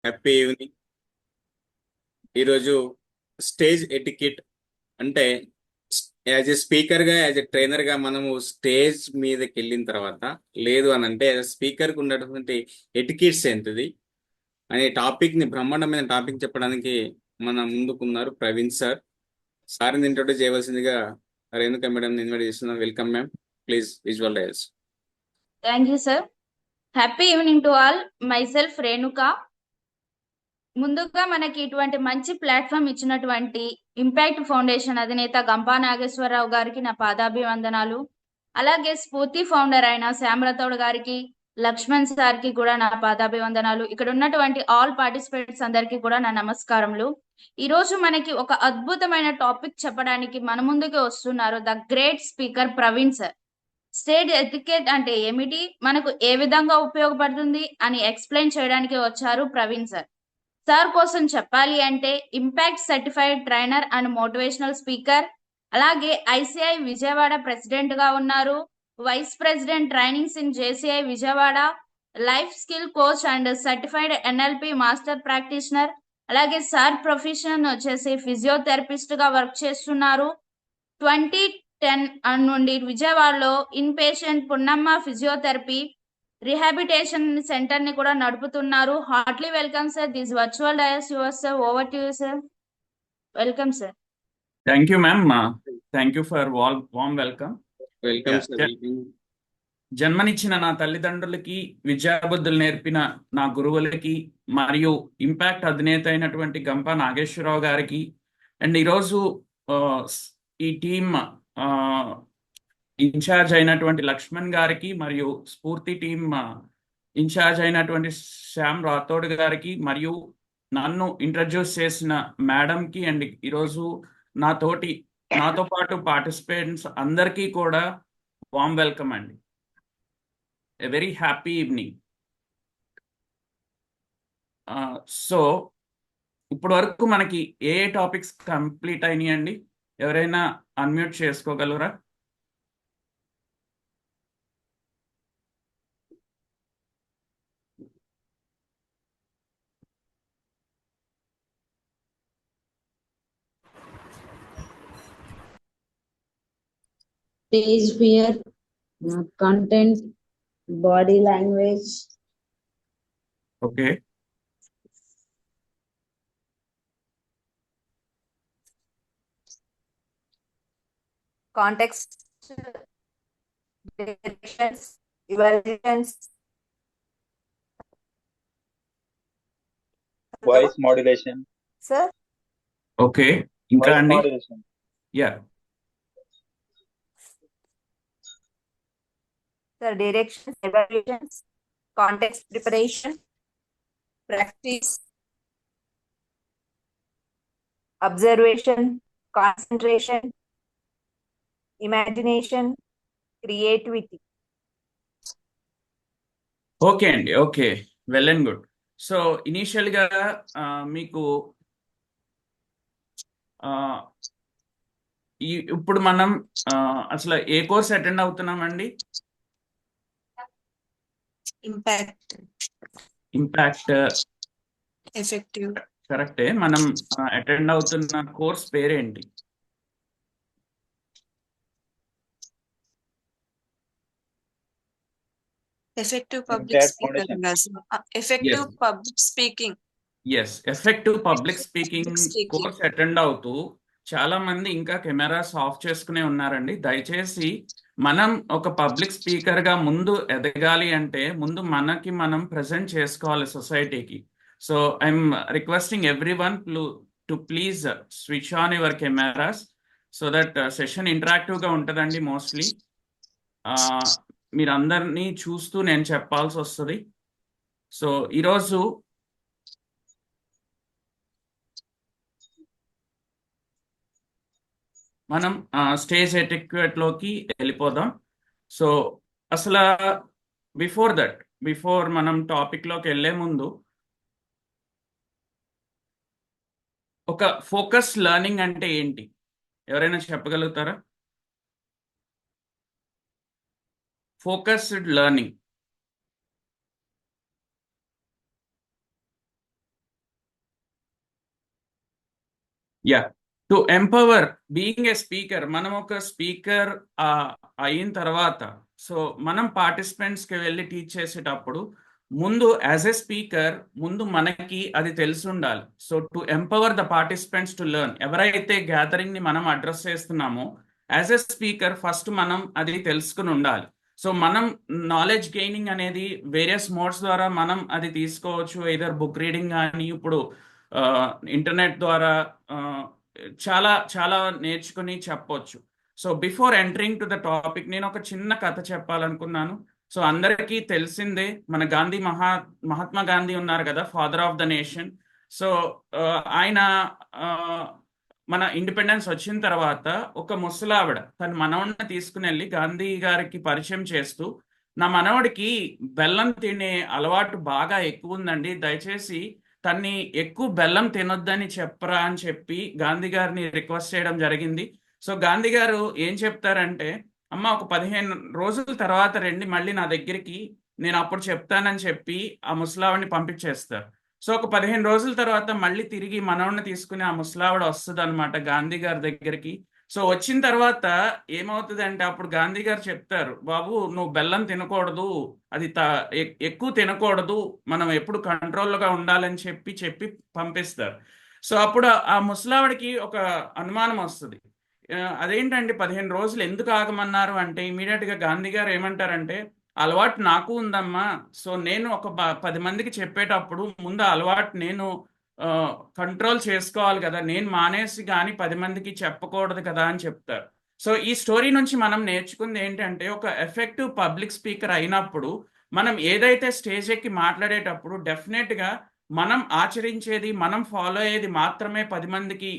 Happy evening. ఈరోజు stage etiquette అంటే as a స్పీకర్గా, యాజ్ ఎ ట్రైనర్గా మనము స్టేజ్ మీదకి వెళ్ళిన తర్వాత లేదు అని అంటే యాజ్ ఎ స్పీకర్కి ఉన్నటువంటి ఎటికెట్స్ ఏంటిది అనే టాపిక్ని, బ్రహ్మాండమైన టాపిక్ చెప్పడానికి మన ముందుకున్నారు ప్రవీణ్ సార్. సార్ని ఇంట్రొడ్యూస్ చేయవలసిందిగా రేణుక మేడం ఇన్వైట్ చేస్తున్నాం. Welcome ma'am, please visualise. Thank you sir. Happy evening to all. Myself Renuka. ముందుగా మనకి ఇటువంటి మంచి ప్లాట్ఫామ్ ఇచ్చినటువంటి ఇంపాక్ట్ ఫౌండేషన్ అధినేత గంపా నాగేశ్వరరావు గారికి నా పాదాభివందనాలు. అలాగే స్ఫూర్తి ఫౌండర్ అయిన శ్యామరతోడ్ గారికి, లక్ష్మణ్ సార్కి కూడా నా పాదాభివందనాలు. ఇక్కడ ఉన్నటువంటి ఆల్ పార్టిసిపేట్స్ అందరికీ కూడా నా నమస్కారములు. ఈ రోజు మనకి ఒక అద్భుతమైన టాపిక్ చెప్పడానికి మన ముందుకు వస్తున్నారు the great speaker Praveen sir. Stage etiquette అంటే ఏమిటి, మనకు ఏ విధంగా ఉపయోగపడుతుంది అని ఎక్స్ప్లెయిన్ చేయడానికి వచ్చారు ప్రవీణ్ సార్. సార్ కోసం చెప్పాలి అంటే impact certified trainer and motivational speaker, అలాగే ఐసిఐ విజయవాడ ప్రెసిడెంట్ గా ఉన్నారు, vice president trainings in JCI Vijayawada, life skill coach and certified NLP master practitioner. అలాగే సార్ ప్రొఫెషన్ వచ్చేసి ఫిజియోథెరపిస్ట్ గా వర్క్ చేస్తున్నారు. 2010 నుండి విజయవాడలో in patient Punnamma physiotherapy rehabilitation centre ని కూడా నడుపుతున్నారు. Heartly welcome sir. This virtual dais yours sir. Over to you sir. Welcome sir. Thank you ma'am. Thank you for warm welcome. Welcome sir. జన్మనిచ్చిన నా తల్లిదండ్రులకి, విద్యాబుద్ధులు నేర్పిన నా గురువులకి, మరియు ఇంపాక్ట్ అధినేత అయినటువంటి గంపా నాగేశ్వరరావు గారికి, అండ్ ఈరోజు ఈ టీమ్ ఇన్ఛార్జ్ అయినటువంటి లక్ష్మణ్ గారికి, మరియు స్ఫూర్తి టీమ్ ఇన్ఛార్జ్ అయినటువంటి శ్యామ్ రాథోడ్ గారికి, మరియు నన్ను ఇంట్రడ్యూస్ చేసిన మేడంకి, అండ్ ఈరోజు నాతో పాటు పార్టిసిపేట్స్ అందరికీ కూడా వామ్ వెల్కమ్ అండి. A very happy evening. So ఇప్పటి వరకు మనకి ఏ టాపిక్స్ కంప్లీట్ అయినాయి అండి? ఎవరైనా unmute చేసుకోగలరా? Stage fear, content, body language. Okay. Context, directions, evaluations, voice modulation. sir. Okay. ఇంకా Voice అండి? modulation. Yeah. Sir, directions, evaluations, context preparation, practice, observation, concentration, imagination, creativity. Okay అండి. Okay, well and good. So ఇనీషియల్గా మీకు ఇప్పుడు మనం అసలు ఏ course attend అవుతున్నామండి? Impact effective. కరెక్టే. మనం అటెండ్ అవుతున్న కోర్స్ పేరేంటి? Effective public Impact speaker. Foundation. Effective Yes. Public speaking. Yes, effective public speaking Public speaking. Course attend అవుతూ చాలా మంది ఇంకా కెమెరాస్ ఆఫ్ చేసుకునే ఉన్నారండి. దయచేసి మనం ఒక పబ్లిక్ స్పీకర్ గా ముందు ఎదగాలి అంటే ముందు మనకి మనం ప్రజెంట్ చేసుకోవాలి సొసైటీకి. So I'm requesting every one to please switch on your cameras so that session interactive గా ఉంటుందండి. మోస్ట్లీ మీరందరినీ చూస్తూ నేను చెప్పాల్సి వస్తుంది. సో ఈరోజు మనం స్టేజ్ ఎటిక్వేట్ లోకి వెళ్ళిపోదాం. సో అసలు బిఫోర్ మనం టాపిక్ లోకి వెళ్ళే ముందు ఒక ఫోకస్ లెర్నింగ్ అంటే ఏంటి ఎవరైనా చెప్పగలుగుతారా? Focused learning yeah, to empower being a speaker. మనం ఒక స్పీకర్ అయిన తర్వాత, సో మనం participants కి వెళ్ళి టీచ్ చేసేటప్పుడు ముందు యాజ్ ఎ స్పీకర్ ముందు మనకి అది తెలిసి ఉండాలి. So to empower the participants to learn, ఎవరైతే గ్యాదరింగ్ ని మనం అడ్రస్ చేస్తున్నామో యాజ్ ఎ స్పీకర్ ఫస్ట్ మనం అది తెలుసుకుని ఉండాలి. సో మనం నాలెడ్జ్ గెయినింగ్ అనేది వేరియస్ మోడ్స్ ద్వారా మనం అది తీసుకోవచ్చు. ఎయిదర్ బుక్ రీడింగ్ కానీ, ఇప్పుడు ఇంటర్నెట్ ద్వారా చాలా చాలా నేర్చుకుని చెప్పొచ్చు. So before entering to the topic నేను ఒక చిన్న కథ చెప్పాలనుకున్నాను. సో అందరికీ తెలిసిందే, మన మహాత్మా గాంధీ ఉన్నారు కదా, father of the nation. So ఆయన మన ఇండిపెండెన్స్ వచ్చిన తర్వాత ఒక ముసలావిడ తన మనవడిని తీసుకుని వెళ్ళి గాంధీ గారికి పరిచయం చేస్తూ, నా మనవడికి బెల్లం తినే అలవాటు బాగా ఎక్కువ ఉందండి, దయచేసి తన్ని ఎక్కువ బెల్లం తినొద్దని చెప్పరా అని చెప్పి గాంధీ గారిని రిక్వెస్ట్ చేయడం జరిగింది. సో గాంధీ గారు ఏం చెప్తారంటే, అమ్మ ఒక 15 రోజుల తర్వాత రండి మళ్ళీ నా దగ్గరికి, నేను అప్పుడు చెప్తానని చెప్పి ఆ ముసలావిడిని పంపించేస్తారు. సో ఒక 15 రోజుల తర్వాత మళ్ళీ తిరిగి మనవడిని తీసుకుని ఆ ముసలావిడ వస్తుంది అనమాట గాంధీ గారి దగ్గరికి. సో వచ్చిన తర్వాత ఏమవుతుంది అంటే, అప్పుడు గాంధీ గారు చెప్తారు, బాబు నువ్వు బెల్లం తినకూడదు, అది ఎక్కువ తినకూడదు, మనం ఎప్పుడు కంట్రోల్గా ఉండాలని చెప్పి పంపిస్తారు. సో అప్పుడు ఆ ముసలావిడికి ఒక అనుమానం వస్తుంది, అదేంటండి 15 రోజులు ఎందుకు ఆగమన్నారు అంటే, ఇమీడియట్ గా గాంధీ గారు ఏమంటారంటే, అలవాటు నాకు ఉందమ్మా, సో నేను ఒక 10 మందికి చెప్పేటప్పుడు ముందు అలవాటు నేను కంట్రోల్ చేసుకోవాలి కదా, నేను మానేసి కానీ 10 మందికి చెప్పకూడదు కదా అని చెప్తారు. సో ఈ స్టోరీ నుంచి మనం నేర్చుకుంది ఏంటంటే, ఒక ఎఫెక్టివ్ పబ్లిక్ స్పీకర్ అయినప్పుడు మనం ఏదైతే స్టేజ్ ఎక్కి మాట్లాడేటప్పుడు డెఫినెట్ గా మనం ఆచరించేది, మనం ఫాలో అయ్యేది మాత్రమే 10 మందికి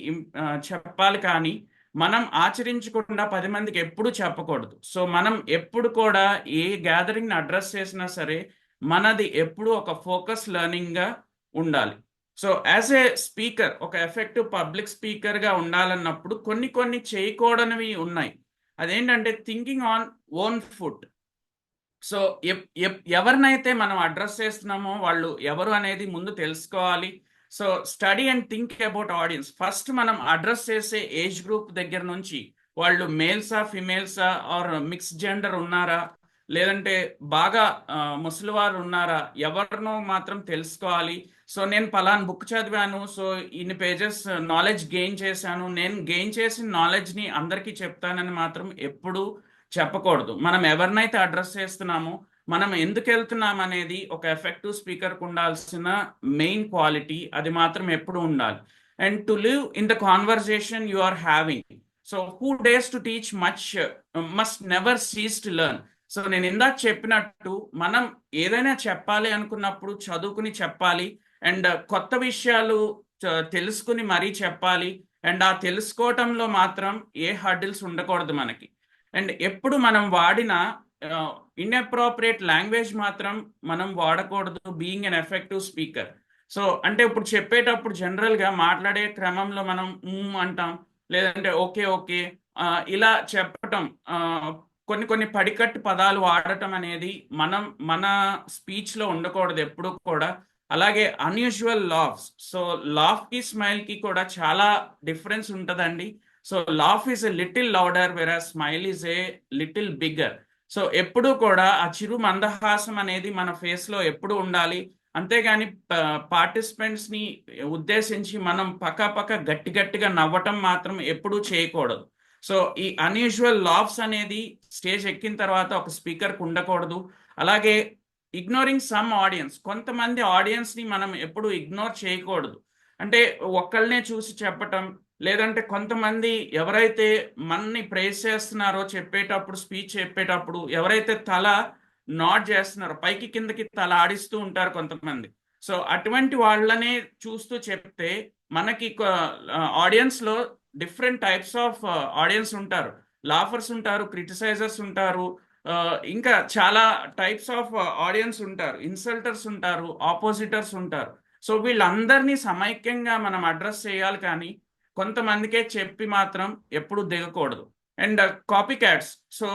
చెప్పాలి, కానీ మనం ఆచరించకుండా 10 మందికి ఎప్పుడు చెప్పకూడదు. సో మనం ఎప్పుడు కూడా ఏ గ్యాదరింగ్ అడ్రస్ చేసినా సరే మనది ఎప్పుడు ఒక ఫోకస్ లెర్నింగ్ గా ఉండాలి. సో యాజ్ ఏ స్పీకర్, ఒక ఎఫెక్టివ్ పబ్లిక్ స్పీకర్ గా ఉండాలన్నప్పుడు కొన్ని చేయకూడనివి ఉన్నాయి. అదేంటంటే thinking on own foot. So ఎవరినైతే మనం అడ్రస్ చేస్తున్నామో వాళ్ళు ఎవరు అనేది ముందు తెలుసుకోవాలి. So study and think about audience. First మనం అడ్రస్ చేసే ఏజ్ గ్రూప్ దగ్గర నుంచి, వాళ్ళు మేల్సా ఫిమేల్సా ఆర్ మిక్స్ జెండర్ ఉన్నారా, లేదంటే బాగా ముసలివారు ఉన్నారా, ఎవరినో మాత్రం తెలుసుకోవాలి. సో నేను పలానా బుక్ చదివాను, సో ఇన్ని పేజెస్ నాలెడ్జ్ గెయిన్ చేశాను, నేను గెయిన్ చేసిన నాలెడ్జ్ని అందరికీ చెప్తానని మాత్రం ఎప్పుడూ చెప్పకూడదు. మనం ఎవరినైతే అడ్రస్ చేస్తున్నామో, మనం ఎందుకు వెళ్తున్నాం అనేది ఒక ఎఫెక్టివ్ స్పీకర్కి ఉండాల్సిన మెయిన్ క్వాలిటీ, అది మాత్రం ఎప్పుడు ఉండాలి. And to live in the conversation you are having. So who dares to teach much must never cease to learn. So నేను ఇందాక చెప్పినట్టు మనం ఏదైనా చెప్పాలి అనుకున్నప్పుడు చదువుకుని చెప్పాలి, అండ్ కొత్త విషయాలు తెలుసుకుని మరీ చెప్పాలి. అండ్ ఆ తెలుసుకోవటంలో మాత్రం ఏ హర్డిల్స్ ఉండకూడదు మనకి. అండ్ ఎప్పుడు మనం వాడిన ఇన్అప్రోప్రియేట్ లాంగ్వేజ్ మాత్రం మనం వాడకూడదు being an effective speaker. So అంటే ఇప్పుడు చెప్పేటప్పుడు జనరల్గా మాట్లాడే క్రమంలో మనం అంటాం, లేదంటే ఓకే ఓకే ఇలా చెప్పటం, కొన్ని పడికట్టు పదాలు వాడటం అనేది మన స్పీచ్లో ఉండకూడదు ఎప్పుడు కూడా. అలాగే అన్యూజువల్ లాఫ్స్. సో లాఫ్కి స్మైల్కి కూడా చాలా డిఫరెన్స్ ఉంటుందండి. So laugh is a little louder whereas smile is a little bigger. So ఎప్పుడు కూడా ఆ చిరు మందహాసం అనేది మన ఫేస్లో ఎప్పుడు ఉండాలి, అంతేగాని పార్టిసిపెంట్స్ని ఉద్దేశించి మనం పక్క గట్టిగా నవ్వటం మాత్రం ఎప్పుడూ చేయకూడదు. సో ఈ అన్యూజువల్ లాఫ్స్ అనేది స్టేజ్ ఎక్కిన తర్వాత ఒక స్పీకర్కి ఉండకూడదు. అలాగే ఇగ్నోరింగ్ సమ్ ఆడియన్స్. కొంతమంది ఆడియన్స్ని మనం ఎప్పుడు ఇగ్నోర్ చేయకూడదు. అంటే ఒక్కళ్ళనే చూసి చెప్పటం, లేదంటే కొంతమంది ఎవరైతే మనని ప్రైజ్ చేస్తున్నారో చెప్పేటప్పుడు, స్పీచ్ చెప్పేటప్పుడు ఎవరైతే తల నాడ్ చేస్తున్నారో, పైకి కిందకి తల ఆడిస్తూ ఉంటారు కొంతమంది. సో అటువంటి వాళ్ళనే చూస్తూ చెప్తే మనకి ఆడియన్స్లో డిఫరెంట్ టైప్స్ ఆఫ్ ఆడియన్స్ ఉంటారు. లాఫర్స్ ఉంటారు, క్రిటిసైజర్స్ ఉంటారు, ఇంకా చాలా టైప్స్ ఆఫ్ ఆడియన్స్ ఉంటారు, ఇన్సల్టర్స్ ఉంటారు, ఆపోజిటర్స్ ఉంటారు. సో వీళ్ళందరినీ సమైక్యంగా మనం అడ్రస్ చేయాలి, కానీ కొంతమందికే చెప్పి మాత్రం ఎప్పుడు దిగకూడదు. And copy cats. సో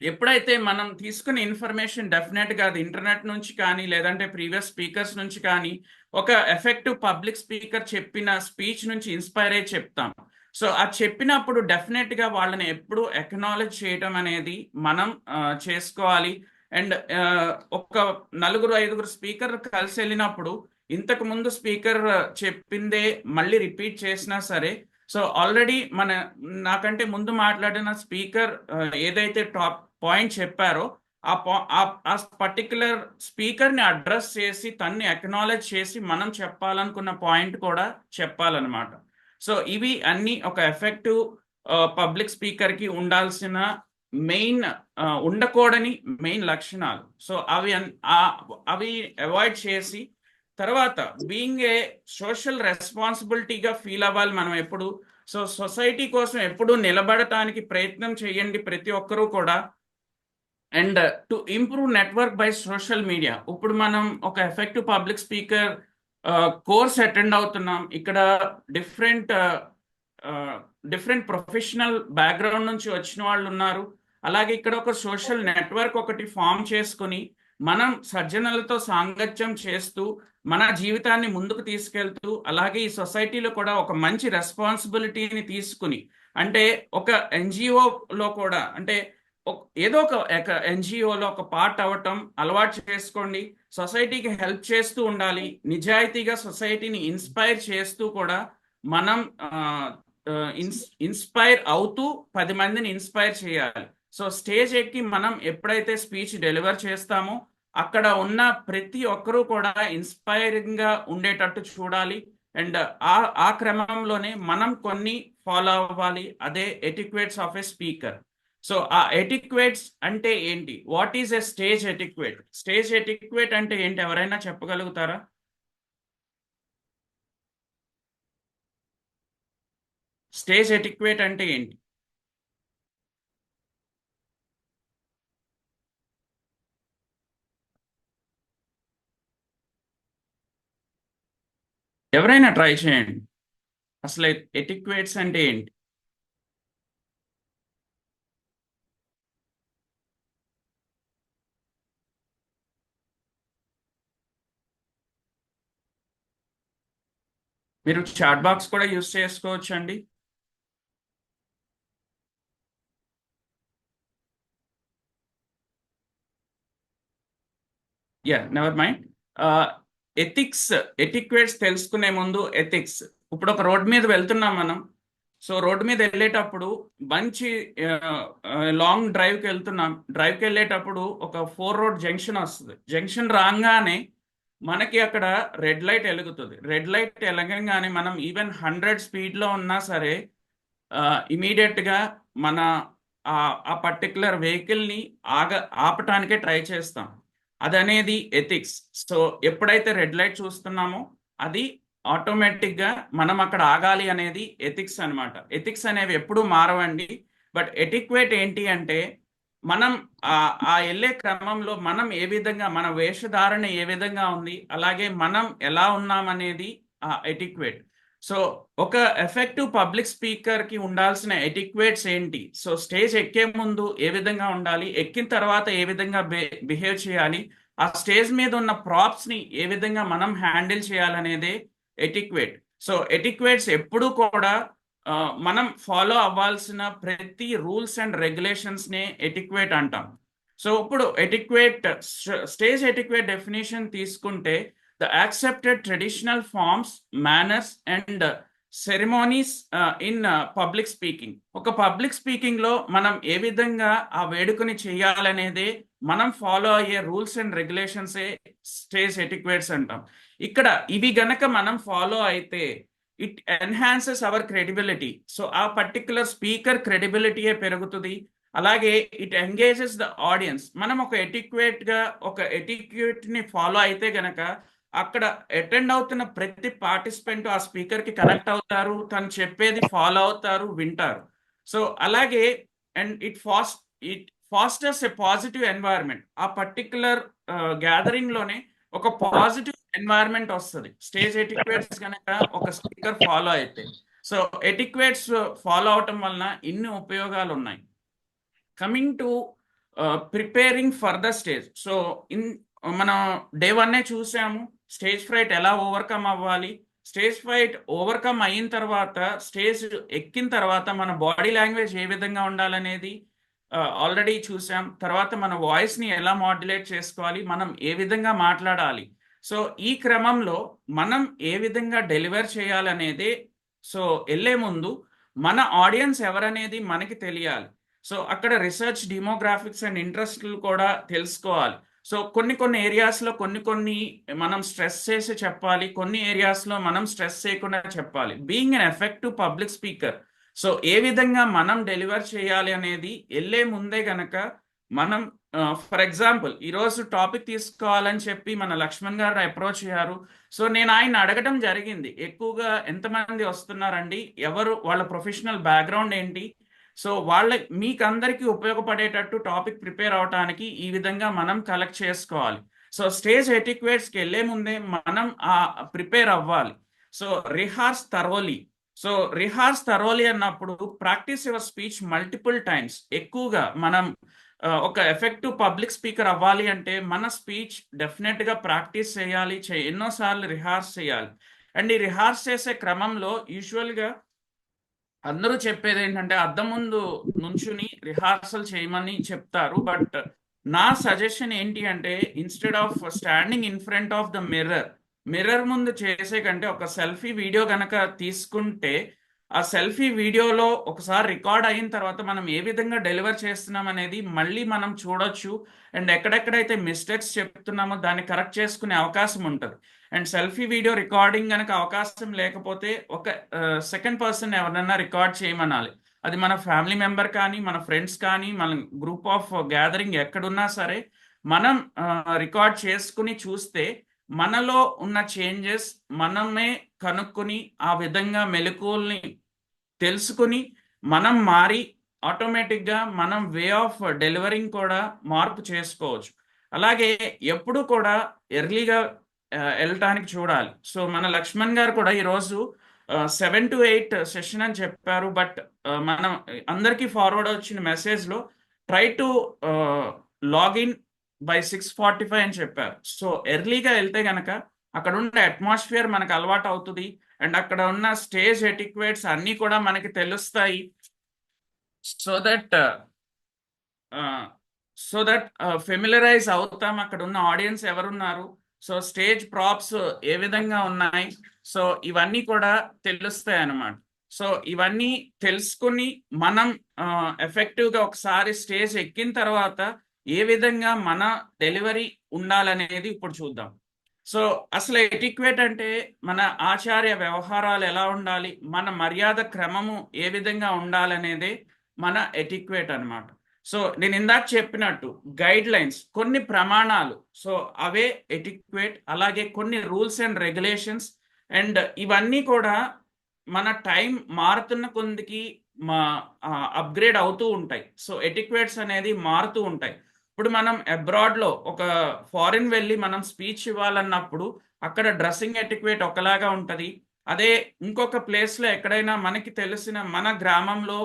ఎప్పుడైతే మనం తీసుకునే ఇన్ఫర్మేషన్ డెఫినెట్గా అది ఇంటర్నెట్ నుంచి కానీ లేదంటే ప్రీవియస్ స్పీకర్స్ నుంచి కానీ ఒక ఎఫెక్టివ్ పబ్లిక్ స్పీకర్ చెప్పిన స్పీచ్ నుంచి ఇన్స్పైర్ అయ్యి చెప్తాం. సో ఆ చెప్పినప్పుడు డెఫినెట్గా వాళ్ళని ఎప్పుడు ఎక్నాలెడ్జ్ చేయడం అనేది మనం చేసుకోవాలి. అండ్ ఒక 4-5 స్పీకర్ కలిసి వెళ్ళినప్పుడు ఇంతకు ముందు స్పీకర్ చెప్పిందే మళ్ళీ రిపీట్ చేసినా సరే, సో ఆల్రెడీ నాకంటే ముందు మాట్లాడిన స్పీకర్ ఏదైతే టాప్ పాయింట్ చెప్పారో ఆ పర్టికులర్ స్పీకర్ని అడ్రస్ చేసి తన్ని అక్నాలెడ్జ్ చేసి మనం చెప్పాలనుకున్న పాయింట్ కూడా చెప్పాలన్నమాట. సో ఇవి అన్ని ఒక ఎఫెక్టివ్ పబ్లిక్ స్పీకర్కి ఉండాల్సిన మెయిన్ ఉండకూడని మెయిన్ లక్షణాలు. సో అవి అవాయిడ్ చేసి తర్వాత బీయింగ్ ఏ సోషల్ రెస్పాన్సిబిలిటీగా ఫీల్ అవ్వాలి మనం ఎప్పుడు. సో సొసైటీ కోసం ఎప్పుడు నిలబడటానికి ప్రయత్నం చేయండి ప్రతి ఒక్కరూ కూడా. And to improve network by social media. ఇప్పుడు మనం ఒక effective public speaker course attend అవుతున్నాం. ఇక్కడ డిఫరెంట్ ప్రొఫెషనల్ బ్యాక్గ్రౌండ్ నుంచి వచ్చిన వాళ్ళు ఉన్నారు. అలాగే ఇక్కడ ఒక సోషల్ నెట్వర్క్ ఒకటి ఫామ్ చేసుకుని మనం సజ్జనులతో సాంగత్యం చేస్తూ మన జీవితాన్ని ముందుకు తీసుకెళ్తూ అలాగే ఈ సొసైటీలో కూడా ఒక మంచి రెస్పాన్సిబిలిటీని తీసుకుని, అంటే ఒక ఎన్జిఓలో కూడా అంటే ఏదో ఒక ఎన్జిఓలో ఒక పార్ట్ అవ్వటం అలవాటు చేసుకోండి. సొసైటీకి హెల్ప్ చేస్తూ ఉండాలి. నిజాయితీగా సొసైటీని ఇన్స్పైర్ చేస్తూ కూడా మనం ఇన్స్పైర్ అవుతూ 10 మందిని ఇన్స్పైర్ చేయాలి. సో స్టేజ్ ఎక్కి మనం ఎప్పుడైతే స్పీచ్ డెలివర్ చేస్తామో అక్కడ ఉన్న ప్రతి ఒక్కరూ కూడా ఇన్స్పైరింగ్ గా ఉండేటట్టు చూడాలి. అండ్ ఆ క్రమంలోనే మనం కొన్ని ఫాలో అవ్వాలి. అదే ఎటిక్వేట్స్ ఆఫ్ ఎ స్పీకర్. సో ఆ ఎటిక్వేట్స్ అంటే ఏంటి? What is a stage etiquette? Stage etiquette అంటే ఏంటి? ఎవరైనా చెప్పగలుగుతారా? స్టేజ్ ఎటిక్వేట్ అంటే ఏంటి? ఎవరైనా ట్రై చేయండి. అసలు ఎటిక్వేట్స్ అంటే ఏంటి? మీరు చాట్ బాక్స్ కూడా యూజ్ చేసుకోవచ్చు అండి. Never mind. ఎటిక్వేట్స్ తెలుసుకునే ముందు ఎథిక్స్. ఇప్పుడు ఒక రోడ్ మీద వెళ్తున్నాం మనం. సో రోడ్డు మీద వెళ్ళేటప్పుడు మంచి లాంగ్ డ్రైవ్కి వెళ్తున్నాం. డ్రైవ్కి వెళ్ళేటప్పుడు ఒక 4 రోడ్ జంక్షన్ వస్తుంది. జంక్షన్ రాగానే మనకి అక్కడ రెడ్ లైట్ వెలుగుతుంది. రెడ్ లైట్ వెలగంగానే మనం ఈవెన్ 100 స్పీడ్లో ఉన్నా సరే ఇమీడియట్గా మన ఆ పర్టికులర్ వెహికల్ని ఆపటానికే ట్రై చేస్తాం. అదనేది ఎథిక్స్. సో ఎప్పుడైతే రెడ్ లైట్ చూస్తున్నామో అది ఆటోమేటిక్గా మనం అక్కడ ఆగాలి అనేది ఎథిక్స్ అనమాట. ఎథిక్స్ అనేవి ఎప్పుడూ మారవండి. బట్ ఎటిక్వేట్ ఏంటి అంటే మనం ఆ వెళ్ళే క్రమంలో మనం ఏ విధంగా, మన వేషధారణ ఏ విధంగా ఉంది, అలాగే మనం ఎలా ఉన్నామనేది ఎటిక్వేట్. సో ఒక ఎఫెక్టివ్ పబ్లిక్ స్పీకర్కి ఉండాల్సిన ఎటిక్వేట్స్ ఏంటి? సో స్టేజ్ ఎక్కే ముందు ఏ విధంగా ఉండాలి, ఎక్కిన తర్వాత ఏ విధంగా బిహేవ్ చేయాలి, ఆ స్టేజ్ మీద ఉన్న ప్రాప్స్ని ఏ విధంగా మనం హ్యాండిల్ చేయాలనేదే ఎటిక్వేట్. సో ఎటిక్వేట్స్ ఎప్పుడూ కూడా మనం ఫాలో అవ్వాల్సిన ప్రతి రూల్స్ అండ్ రెగ్యులేషన్స్నే ఎటిక్వేట్ అంటాం. సో ఇప్పుడు స్టేజ్ ఎటిక్వేట్ డెఫినేషన్ తీసుకుంటే the accepted traditional forms, manners and ceremonies in public speaking. ఒక పబ్లిక్ స్పీకింగ్లో మనం ఏ విధంగా ఆ వేడుకని చేయాలనేదే మనం ఫాలో అయ్యే రూల్స్ అండ్ రెగ్యులేషన్సే స్టేజ్ ఎటిక్వేట్స్ అంటాం. ఇక్కడ ఇవి గనక మనం ఫాలో అయితే it enhances our credibility. So ఆ పర్టికులర్ స్పీకర్ క్రెడిబిలిటీయే పెరుగుతుంది. అలాగే ఇట్ ఎంగేజెస్ ద ఆడియన్స్. మనం ఒక ఎటిక్వేట్ని ఫాలో అయితే గనక అక్కడ అటెండ్ అవుతున్న ప్రతి పార్టిసిపెంట్ ఆ స్పీకర్కి కనెక్ట్ అవుతారు, తను చెప్పేది ఫాలో అవుతారు, వింటారు. సో అలాగే and it pastors a positive environment. ఆ పర్టికులర్ గ్యాదరింగ్లోనే ఒక పాజిటివ్ ఎన్వైరన్మెంట్ వస్తుంది స్టేజ్ ఎటిక్వేట్స్ కనుక ఒక స్పీకర్ ఫాలో అయితే. సో ఎటిక్వేట్స్ ఫాలో అవటం వలన ఇన్ని ఉపయోగాలు ఉన్నాయి. Coming to preparing for the stage. So మనం డే 1 చూసాము స్టేజ్ ఫ్రైట్ ఎలా ఓవర్కమ్ అవ్వాలి. స్టేజ్ ఫ్రైట్ ఓవర్కమ్ అయిన తర్వాత స్టేజ్ ఎక్కిన తర్వాత మన బాడీ లాంగ్వేజ్ ఏ విధంగా ఉండాలనేది ఆల్రెడీ చూసాం. తర్వాత మన వాయిస్ని ఎలా మాడ్యులేట్ చేసుకోవాలి, మనం ఏ విధంగా మాట్లాడాలి. సో ఈ క్రమంలో మనం ఏ విధంగా డెలివర్ చేయాలనేదే. సో వెళ్ళే ముందు మన ఆడియన్స్ ఎవరనేది మనకి తెలియాలి. సో అక్కడ రీసెర్చ్, డెమోగ్రాఫిక్స్ అండ్ ఇంట్రెస్ట్లు కూడా తెలుసుకోవాలి. సో కొన్ని ఏరియాస్లో కొన్ని మనం స్ట్రెస్ చేసి చెప్పాలి, కొన్ని ఏరియాస్లో మనం స్ట్రెస్ చేయకుండా చెప్పాలి. Being an effective public speaker, so ఏ విధంగా మనం డెలివర్ చేయాలి అనేది వెళ్ళే ముందే గనక మనం ఫర్ ఎగ్జాంపుల్ ఈరోజు టాపిక్ తీసుకోవాలని చెప్పి మన లక్ష్మణ్ గారు అప్రోచ్ అయ్యారు. సో నేను ఆయన అడగటం జరిగింది, ఎక్కువగా ఎంతమంది వస్తున్నారండి, ఎవరు, వాళ్ళ ప్రొఫెషనల్ బ్యాక్గ్రౌండ్ ఏంటి, సో మీకు అందరికీ ఉపయోగపడేటట్టు టాపిక్ ప్రిపేర్ అవడానికి ఈ విధంగా మనం కలెక్ట్ చేసుకోవాలి. సో స్టేజ్ ఎటిక్వేట్స్కి వెళ్ళే ముందే మనం ప్రిపేర్ అవ్వాలి. So rehearse thoroughly. So rehearse thoroughly అన్నప్పుడు practice your speech multiple times. ఎక్కువగా మనం ఒక ఎఫెక్టివ్ పబ్లిక్ స్పీకర్ అవ్వాలి అంటే మన స్పీచ్ డెఫినెట్గా ప్రాక్టీస్ చేయాలి, ఎన్నోసార్లు రిహార్స్ చేయాలి. అండ్ ఈ రిహార్స్ చేసే క్రమంలో యూజువల్గా అందరూ చెప్పేది ఏంటంటే అద్దం ముందు నుంచుని రిహార్సల్ చేయమని చెప్తారు. బట్ నా సజెషన్ ఏంటి అంటే instead of standing in front of the mirror ముందు చేసే కంటే ఒక సెల్ఫీ వీడియో కనుక తీసుకుంటే ఆ సెల్ఫీ వీడియోలో ఒకసారి రికార్డ్ అయిన తర్వాత మనం ఏ విధంగా డెలివర్ చేస్తున్నాం అనేది మళ్ళీ మనం చూడొచ్చు. అండ్ ఎక్కడెక్కడైతే మిస్టేక్స్ చెప్తున్నామో దాన్ని కరెక్ట్ చేసుకునే అవకాశం ఉంటుంది. అండ్ సెల్ఫీ వీడియో రికార్డింగ్ కనుక అవకాశం లేకపోతే ఒక సెకండ్ పర్సన్ ఎవరన్నా రికార్డ్ చేయమనాలి. అది మన ఫ్యామిలీ మెంబర్ కానీ, మన ఫ్రెండ్స్ కానీ, మన గ్రూప్ ఆఫ్ గ్యాదరింగ్ ఎక్కడున్నా సరే మనం రికార్డ్ చేసుకుని చూస్తే మనలో ఉన్న చేంజెస్ మనమే కనుక్కొని ఆ విధంగా మెలకువల్ని తెలుసుకుని మనం మారి ఆటోమేటిక్గా మనం వే ఆఫ్ డెలివరింగ్ కూడా మార్పు చేసుకోవచ్చు. అలాగే ఎప్పుడు కూడా ఎర్లీగా వెళ్ళటానికి చూడాలి. సో మన లక్ష్మణ్ గారు కూడా ఈరోజు 7 to 8 సెషన్ అని చెప్పారు. బట్ మనం అందరికీ ఫార్వర్డ్ వచ్చిన మెసేజ్లో ట్రై టు లాగిన్ బై 6:45 అని చెప్పారు. సో ఎర్లీగా వెళ్తే కనుక అక్కడ ఉన్న అట్మాస్ఫియర్ మనకు అలవాటు అవుతుంది. అండ్ అక్కడ ఉన్న స్టేజ్ ఎటిక్వేట్స్ అన్నీ కూడా మనకి తెలుస్తాయి. సో దట్ ఫెమిలరైజ్ అవుతాం అక్కడ ఉన్న ఆడియన్స్ ఎవరున్నారు, సో స్టేజ్ ప్రాప్స్ ఏ విధంగా ఉన్నాయి, సో ఇవన్నీ కూడా తెలుస్తాయి అన్నమాట. సో ఇవన్నీ తెలుసుకుని మనం ఎఫెక్టివ్గా ఒకసారి స్టేజ్ ఎక్కిన తర్వాత ఏ విధంగా మన డెలివరీ ఉండాలనేది ఇప్పుడు చూద్దాం. సో అసలు ఎటిక్వేట్ అంటే మన ఆచార్య వ్యవహారాలు ఎలా ఉండాలి, మన మర్యాద క్రమము ఏ విధంగా ఉండాలనేదే మన ఎటిక్వేట్ అన్నమాట. సో నేను ఇందాక చెప్పినట్టు గైడ్ లైన్స్, కొన్ని ప్రమాణాలు, సో అవే ఎటిక్వేట్. అలాగే కొన్ని రూల్స్ అండ్ రెగ్యులేషన్స్. అండ్ ఇవన్నీ కూడా మన టైం మారుతున్న కొందికి అప్గ్రేడ్ అవుతూ ఉంటాయి. సో ఎటిక్వేట్స్ అనేది మారుతూ ఉంటాయి. ఇప్పుడు మనం అబ్రాడ్లో ఒక ఫారిన్ వెళ్ళి మనం స్పీచ్ ఇవ్వాలన్నప్పుడు అక్కడ డ్రెస్సింగ్ ఎటిక్వేట్ ఒకలాగా ఉంటుంది. అదే ఇంకొక ప్లేస్లో ఎక్కడైనా మనకి తెలిసిన మన గ్రామంలో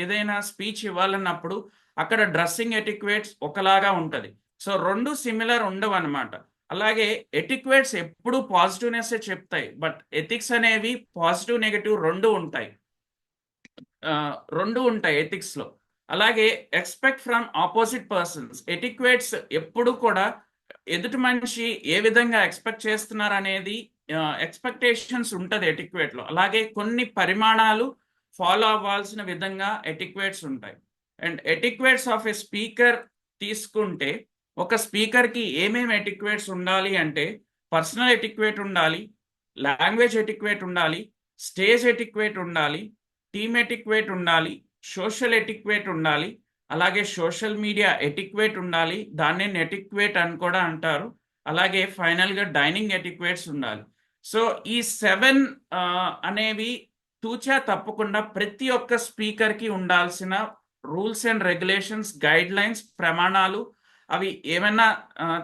ఏదైనా స్పీచ్ ఇవ్వాలన్నప్పుడు అక్కడ డ్రెస్సింగ్ ఎటిక్వేట్స్ ఒకలాగా ఉంటుంది. సో రెండు సిమిలర్ ఉండవు అనమాట. అలాగే ఎటిక్వేట్స్ ఎప్పుడు పాజిటివ్నెస్ చెప్తాయి, బట్ ఎథిక్స్ అనేవి పాజిటివ్ నెగటివ్ రెండు ఉంటాయి ఎథిక్స్లో. అలాగే ఎక్స్పెక్ట్ ఫ్రమ్ ఆపోజిట్ పర్సన్స్. ఎటిక్వేట్స్ ఎప్పుడు కూడా ఎదుటి మనిషి ఏ విధంగా ఎక్స్పెక్ట్ చేస్తున్నారు అనేది ఎక్స్పెక్టేషన్స్ ఉంటుంది ఎటిక్వేట్లో. అలాగే కొన్ని పరిమాణాలు ఫాలో అవ్వాల్సిన విధంగా ఎటిక్వేట్స్ ఉంటాయి. అండ్ ఎటిక్వేట్స్ ఆఫ్ ఎ స్పీకర్ తీసుకుంటే ఒక స్పీకర్కి ఏమేమి ఎటిక్వేట్స్ ఉండాలి అంటే పర్సనల్ ఎటిక్వేట్ ఉండాలి, లాంగ్వేజ్ ఎటిక్వేట్ ఉండాలి, స్టేజ్ ఎటిక్వేట్ ఉండాలి, టీమ్ ఎటిక్వేట్ ఉండాలి, సోషల్ ఎటిక్వేట్ ఉండాలి, అలాగే సోషల్ మీడియా ఎటిక్వేట్ ఉండాలి, దాన్ని నెటిక్వేట్ అని కూడా అంటారు. అలాగే ఫైనల్గా డైనింగ్ ఎటిక్వేట్స్ ఉండాలి. సో ఈ 7 అనేవి తూచా తప్పకుండా ప్రతి ఒక్క స్పీకర్కి ఉండాల్సిన rules and regulations, guide lines, ప్రమాణాలు. అవి ఏమైనా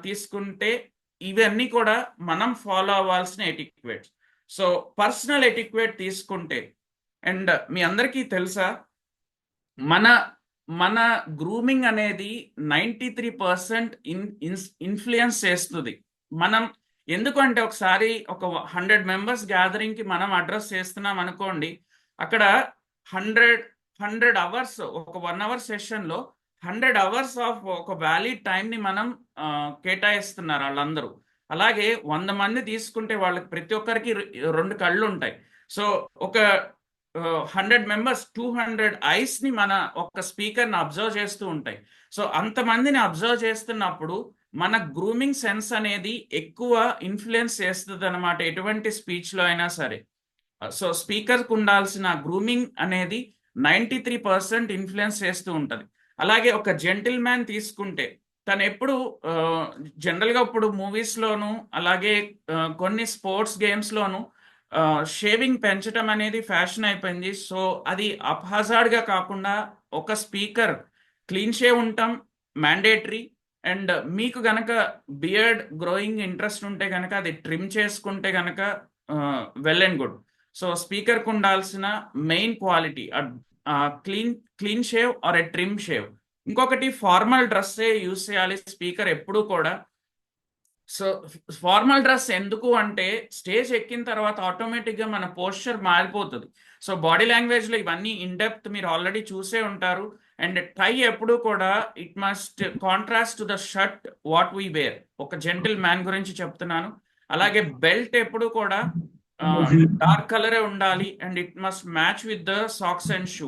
తీసుకుంటే ఇవన్నీ కూడా మనం ఫాలో అవ్వాల్సిన ఎటిక్వేట్స్. సో పర్సనల్ ఎటిక్వేట్ తీసుకుంటే, అండ్ మీ అందరికీ తెలుసా మన మన గ్రూమింగ్ అనేది 93% ఇన్ఫ్లుయెన్స్ చేస్తుంది. మనం ఎందుకంటే ఒకసారి ఒక 100 మెంబర్స్ గ్యాదరింగ్ కి మనం అడ్రస్ చేస్తున్నాం అనుకోండి, అక్కడ 100 అవర్స్, ఒక 1 అవర్ సెషన్ లో 100 అవర్స్ ఆఫ్ ఒక వ్యాలిడ్ టైం ని మనం కేటాయిస్తున్నారు వాళ్ళందరూ. అలాగే 100 మంది తీసుకుంటే వాళ్ళకి ప్రతి ఒక్కరికి 2 కళ్ళు ఉంటాయి. సో ఒక 100 మెంబర్స్ 200 ఐస్ ని మన ఒక స్పీకర్ ని అబ్జర్వ్ చేస్తూ ఉంటాయి. సో అంతమందిని అబ్జర్వ్ చేస్తున్నప్పుడు మన గ్రూమింగ్ సెన్స్ అనేది ఎక్కువ ఇన్ఫ్లుయెన్స్ చేస్తుంది అనమాట, ఎటువంటి స్పీచ్ లో అయినా సరే. సో స్పీకర్ కు ఉండాల్సిన గ్రూమింగ్ అనేది 93% ఇన్ఫ్లుయెన్స్ చేస్తూ ఉంటది. అలాగే ఒక జెంటిల్ మ్యాన్ తీసుకుంటే తను ఎప్పుడు జనరల్ గా ఇప్పుడు మూవీస్ లోను అలాగే కొన్ని స్పోర్ట్స్ గేమ్స్ లోను షేవింగ్ పెంచడం అనేది ఫ్యాషన్ అయిపోయింది. సో అది అప్హజార్డ్ గా కాకుండా ఒక స్పీకర్ క్లీన్ షేవ్ ఉండటం మ్యాండేటరీ. అండ్ మీకు గనక బియర్డ్ గ్రోయింగ్ ఇంట్రెస్ట్ ఉంటే గనక అది ట్రిమ్ చేసుకుంటే గనక well and good. So speaker కు ఉండాల్సిన main quality clean shave or a trim shave. ఇంకొకటి ఫార్మల్ డ్రెస్సే యూజ్ చేయాలి స్పీకర్ ఎప్పుడు కూడా. సో ఫార్మల్ డ్రెస్ ఎందుకు అంటే స్టేజ్ ఎక్కిన తర్వాత ఆటోమేటిక్ గా మన పోస్చర్ మారిపోతుంది. సో బాడీ లాంగ్వేజ్ లో ఇవన్నీ ఇన్ డెప్త్ మీరు ఆల్రెడీ చూసే ఉంటారు. అండ్ టై ఎప్పుడు కూడా it must contrast to the shirt what we wear. ఒక జెంటిల్ మ్యాన్ గురించి చెప్తున్నాను. అలాగే బెల్ట్ ఎప్పుడు కూడా డార్క్ కలరే ఉండాలి and it must match with the socks and shoe.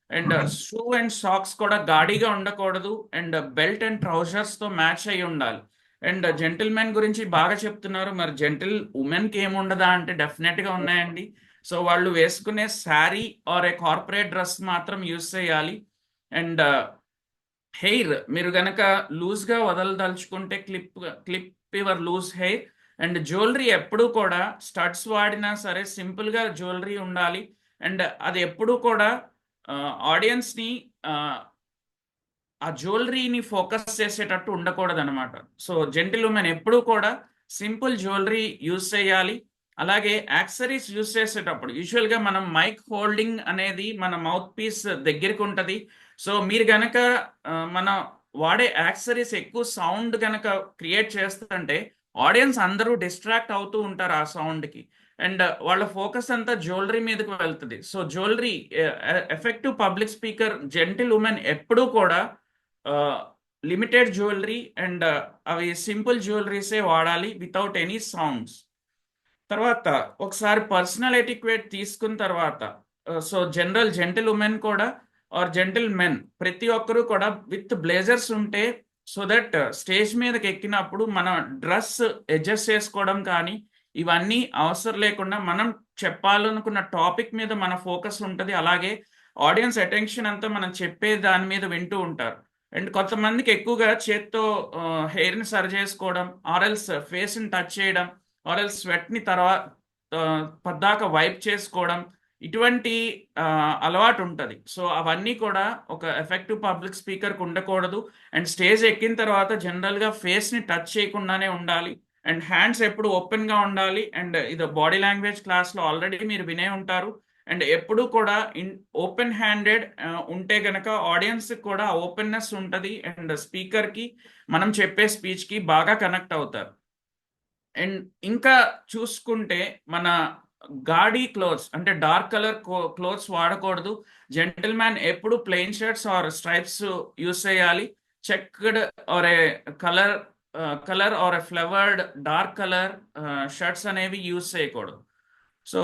And shoe and socks కూడా గాడిగా ఉండకూడదు. అండ్ బెల్ట్ అండ్ ట్రౌజర్స్ తో మ్యాచ్ అయి ఉండాలి. అండ్ జెంటిల్ మెన్ గురించి బాగా చెప్తున్నారు, మరి జెంటిల్ ఉమెన్ కి ఏముండదా అంటే డెఫినెట్ గా ఉన్నాయండి. సో వాళ్ళు వేసుకునే sari or a corporate dress మాత్రం యూజ్ చేయాలి. అండ్ హెయిర్ మీరు గనక లూజ్ గా వదలదలుచుకుంటే clip your loose hair. And jewellery ఎప్పుడు కూడా స్టడ్స్ వాడినా సరే సింపుల్ గా జ్యువెలరీ ఉండాలి. అండ్ అది ఎప్పుడు కూడా ఆడియన్స్ ని ఆ జ్యువెలరీని ఫోకస్ చేసేటట్టు ఉండకూడదు అనమాట. సో జెంటిల్ ఉమెన్ ఎప్పుడు కూడా సింపుల్ జ్యువెలరీ యూజ్ చేయాలి. అలాగే యాక్సరీస్ యూజ్ చేసేటప్పుడు యూజువల్ గా మనం మైక్ హోల్డింగ్ అనేది మన మౌత్ పీస్ దగ్గరికి ఉంటది. సో మీరు గనక మన వాడే యాక్సరీస్ ఎక్కువ సౌండ్ గనక క్రియేట్ చేస్తుంటే ఆడియన్స్ అందరూ డిస్ట్రాక్ట్ అవుతూ ఉంటారు ఆ సౌండ్ కి. అండ్ వాళ్ళ ఫోకస్ అంతా జ్యువెలరీ మీదకి వెళ్తుంది. So jewellery effective public speaker gentle women ఎప్పుడూ కూడా లిమిటెడ్ జ్యువెలరీ అండ్ అవి సింపుల్ జ్యువెలరీసే వాడాలి వితౌట్ ఎనీ సౌండ్స్. తర్వాత ఒకసారి పర్సనల్ ఎటిక్వేట్ తీసుకున్న తర్వాత సో జెంటిల్ ఉమెన్ కూడా ఆర్ జెంటిల్ మెన్ ప్రతి ఒక్కరూ కూడా విత్ బ్లేజర్స్ ఉంటే సో దట్ స్టేజ్ మీదకి ఎక్కినప్పుడు మన డ్రెస్ అడ్జస్ట్ చేసుకోవడం కానీ ఇవన్నీ అవసరం లేకుండా మనం చెప్పాలనుకున్న టాపిక్ మీద మన ఫోకస్ ఉంటుంది. అలాగే ఆడియన్స్ అటెన్షన్ అంతా మనం చెప్పే దాని మీద వింటూ ఉంటారు. అండ్ కొంతమందికి ఎక్కువగా చేత్తో హెయిర్ని సరి చేసుకోవడం ఆర్ఎల్స్ ఫేస్ని టచ్ చేయడం ఆర్ఎల్స్ స్వెట్ని తర్వాత పద్దాక వైప్ చేసుకోవడం ఇటువంటి అలవాటు ఉంటుంది. సో అవన్నీ కూడా ఒక ఎఫెక్టివ్ పబ్లిక్ స్పీకర్కి ఉండకూడదు. అండ్ స్టేజ్ ఎక్కిన తర్వాత జనరల్గా ఫేస్ని టచ్ చేయకుండానే ఉండాలి. అండ్ హ్యాండ్స్ ఎప్పుడు ఓపెన్గా ఉండాలి. అండ్ ఇది బాడీ లాంగ్వేజ్ క్లాస్లో ఆల్రెడీ మీరు వినే ఉంటారు. అండ్ ఎప్పుడు కూడా ఓపెన్ హ్యాండెడ్ ఉంటే గనక ఆడియన్స్ కూడా ఓపెన్నెస్ ఉంటుంది. అండ్ స్పీకర్కి మనం చెప్పే స్పీచ్కి బాగా కనెక్ట్ అవుతారు. అండ్ ఇంకా చూసుకుంటే మన గాడీ క్లోత్స్ అంటే డార్క్ కలర్ క్లోత్స్ వాడకూడదు. జెంటిల్ మ్యాన్ ఎప్పుడు plain shirts or stripes use చేయాలి. Checked or a colour or a flowered dark colour shirts అనేవి యూస్ చేయకూడదు. So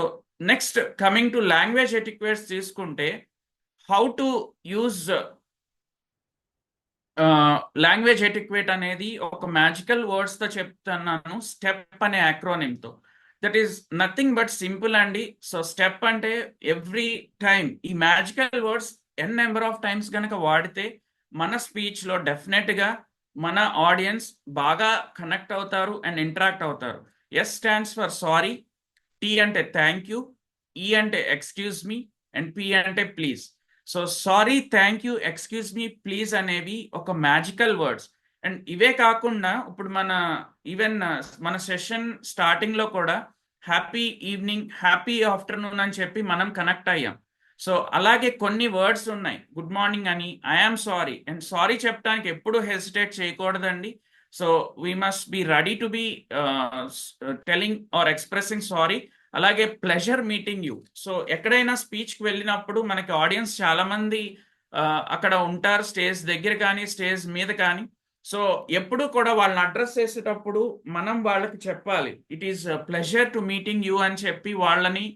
next coming to language etiquettes తీసుకుంటే how to use language etiquette అనేది ఒక magical words తో చెప్తున్నాను, step అనే acronym తో. That is nothing but simple అండి. సో స్టెప్ అంటే ఎవ్రీ టైం ఈ magical words number of times కనుక వాడితే మన స్పీచ్ లో డెఫినెట్ గా మన ఆడియన్స్ బాగా కనెక్ట్ అవుతారు అండ్ ఇంటరాక్ట్ అవుతారు. S stands for sorry, T అంటే థ్యాంక్ యూ, ఈ అంటే ఎక్స్క్యూజ్ మీ అండ్ పి అంటే please. So sorry, thank you, excuse me, please అనేవి ఒక మ్యాజికల్ వర్డ్స్. అండ్ ఇవే కాకుండా ఇప్పుడు మన సెషన్ స్టార్టింగ్ లో కూడా హ్యాపీ ఈవినింగ్, హ్యాపీ ఆఫ్టర్నూన్ అని చెప్పి మనం కనెక్ట్ అయ్యాం. సో అలాగే కొన్ని వర్డ్స్ ఉన్నాయి, గుడ్ మార్నింగ్ అని, ఐఆమ్ సారీ. అండ్ సారీ చెప్పడానికి ఎప్పుడు హెసిటేట్ చేయకూడదండి. So we must be ready to be telling or expressing sorry. అలాగే ప్లెజర్ మీటింగ్ యూ. సో ఎక్కడైనా స్పీచ్కి వెళ్ళినప్పుడు మనకి ఆడియన్స్ చాలా మంది అక్కడ ఉంటారు, స్టేజ్ దగ్గర కానీ స్టేజ్ మీద కానీ. సో ఎప్పుడు కూడా వాళ్ళని అడ్రస్ చేసేటప్పుడు మనం వాళ్ళకి చెప్పాలి, it is pleasure to meeting you అని చెప్పి వాళ్ళని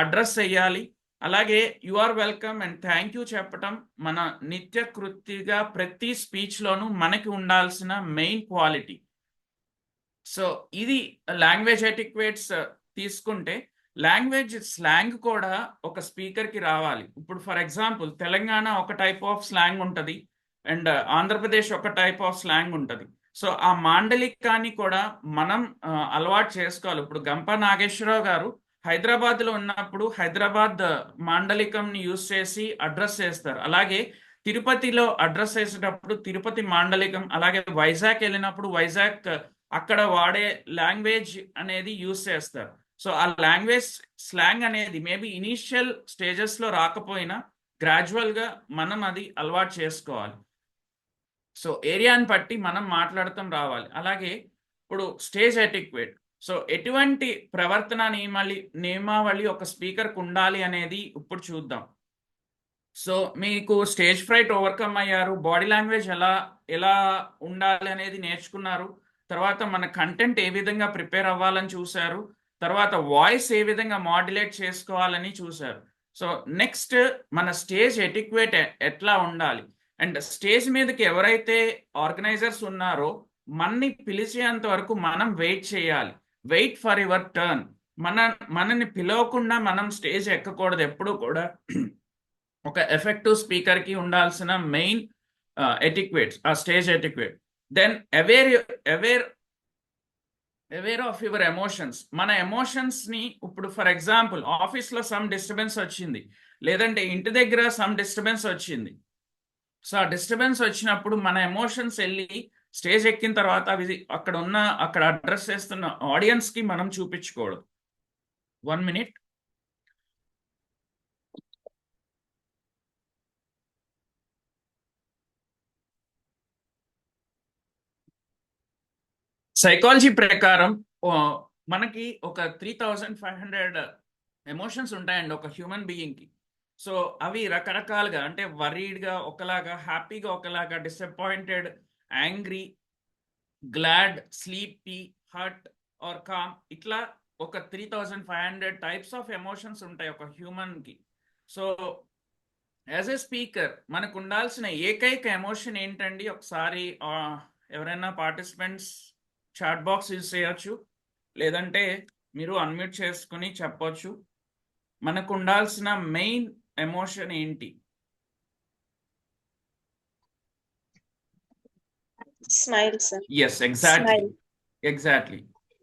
అడ్రస్ చేయాలి. అలాగే you are welcome and thank you చెప్పటం మన నిత్య కృతిగా ప్రతి స్పీచ్లోనూ మనకి ఉండాల్సిన మెయిన్ క్వాలిటీ. సో ఇది లాంగ్వేజ్ ఎటిక్వేట్స్ తీసుకుంటే, లాంగ్వేజ్ స్లాంగ్ కూడా ఒక స్పీకర్కి రావాలి. ఇప్పుడు ఫర్ ఎగ్జాంపుల్ తెలంగాణ ఒక టైప్ ఆఫ్ స్లాంగ్ ఉంటుంది అండ్ ఆంధ్రప్రదేశ్ ఒక టైప్ ఆఫ్ స్లాంగ్ ఉంటుంది. సో ఆ మాండలికాన్ని కూడా మనం అలవాటు చేసుకోవాలి. ఇప్పుడు గంప నాగేశ్వరరావు గారు హైదరాబాద్లో ఉన్నప్పుడు హైదరాబాద్ మాండలికంని యూజ్ చేసి అడ్రస్ చేస్తారు. అలాగే తిరుపతిలో అడ్రస్ చేసేటప్పుడు తిరుపతి మాండలికం, అలాగే వైజాగ్ వెళ్ళినప్పుడు వైజాగ్ అక్కడ వాడే లాంగ్వేజ్ అనేది యూజ్ చేస్తారు. సో ఆ లాంగ్వేజ్ స్లాంగ్ అనేది మేబీ ఇనీషియల్ స్టేజెస్లో రాకపోయినా గ్రాడ్యువల్గా మనం అది అలవాటు చేసుకోవాలి. సో ఏరియాని బట్టి మనం మాట్లాడటం రావాలి. అలాగే ఇప్పుడు స్టేజ్ ఎటిక్వేట్. సో ఎటువంటి ప్రవర్తన నియమావళి ఒక స్పీకర్కి ఉండాలి అనేది ఇప్పుడు చూద్దాం. సో మీకు స్టేజ్ ఫ్రైట్ ఓవర్కమ్ అయ్యారు, బాడీ లాంగ్వేజ్ ఎలా ఉండాలి అనేది నేర్చుకున్నారు, తర్వాత మన కంటెంట్ ఏ విధంగా ప్రిపేర్ అవ్వాలని చూశారు, తర్వాత వాయిస్ ఏ విధంగా మాడ్యులేట్ చేసుకోవాలని చూశారు. సో నెక్స్ట్ మన స్టేజ్ ఎటిక్వేట్ ఎట్లా ఉండాలి, అండ్ స్టేజ్ మీదకి ఎవరైతే ఆర్గనైజర్స్ ఉన్నారో మనని పిలిచేంత వరకు మనం వెయిట్ చేయాలి. Wait for your turn. మనని పిలవకుండా మనం స్టేజ్ ఎక్కకూడదు. ఎప్పుడు కూడా ఒక ఎఫెక్టివ్ స్పీకర్కి ఉండాల్సిన మెయిన్ ఎటిక్వేట్స్ ఆ stage etiquette. Then aware of your emotions. మన ఎమోషన్స్ని ఇప్పుడు ఫర్ ఎగ్జాంపుల్ ఆఫీస్లో సమ్ డిస్టర్బెన్స్ వచ్చింది, లేదంటే ఇంటి దగ్గర సమ్ డిస్టర్బెన్స్ వచ్చింది. సో ఆ డిస్టర్బెన్స్ వచ్చినప్పుడు మన ఎమోషన్స్ వెళ్ళి స్టేజ్ ఎక్కిన తర్వాత అవి అక్కడ అడ్రస్ చేస్తున్న ఆడియన్స్కి మనం చూపించకూడదు. 1 minute. సైకాలజీ ప్రకారం మనకి ఒక 3500 ఎమోషన్స్ ఉంటాయండి ఒక హ్యూమన్ బీయింగ్కి. సో అవి రకరకాలుగా, అంటే వరీడ్గా ఒకలాగా, హ్యాపీగా ఒకలాగా, disappointed, angry, glad, sleepy, hurt or calm, ఇట్లా ఒక 3500 టైప్స్ ఆఫ్ ఎమోషన్స్ ఉంటాయి ఒక హ్యూమన్కి. సో యాజ్ ఎ స్పీకర్ మనకు ఉండాల్సిన ఏకైక ఎమోషన్ ఏంటండి? ఒకసారి ఎవరైనా పార్టిసిపెంట్స్ చాట్ బాక్స్ యూజ్ చేయొచ్చు, లేదంటే మీరు అన్మ్యూట్ చేసుకుని చెప్పొచ్చు. మనకు ఉండాల్సిన మెయిన్ ఎమోషన్ ఏంటి? Smile, sir. Yes, exactly.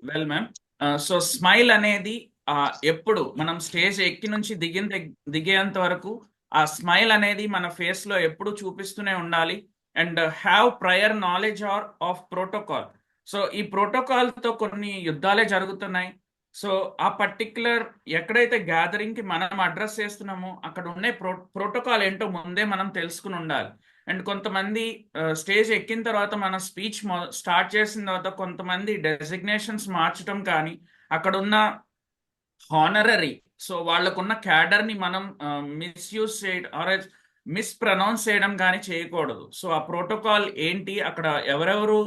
Well ma'am. So smile అనేది ఎప్పుడు మనం స్టేజ్ ఎక్కి నుంచి దిగేంత వరకు ఆ స్మైల్ అనేది మన ఫేస్ లో ఎప్పుడు చూపిస్తూనే ఉండాలి. And have prior knowledge of protocol. So ఈ ప్రోటోకాల్ తో కొన్ని యుద్ధాలే జరుగుతున్నాయి. సో ఆ పర్టిక్యులర్ ఎక్కడైతే గ్యాదరింగ్ కి మనం అడ్రస్ చేస్తున్నామో అక్కడ ఉండే ప్రోటోకాల్ ఏంటో ముందే మనం తెలుసుకుని ఉండాలి. అండ్ కొంతమంది స్టేజ్ ఎక్కిన తర్వాత మన స్పీచ్ స్టార్ట్ చేసిన తర్వాత కొంతమంది డెసిగ్నేషన్స్ మార్చడం కానీ, అక్కడ ఉన్న హానరరీ, సో వాళ్ళకున్న క్యాడర్ని మనం మిస్యూజ్ చేయడం ఆర్ మిస్ప్రొనౌన్స్ చేయడం కానీ చేయకూడదు. సో ఆ ప్రోటోకాల్ ఏంటి, అక్కడ ఎవరెవరు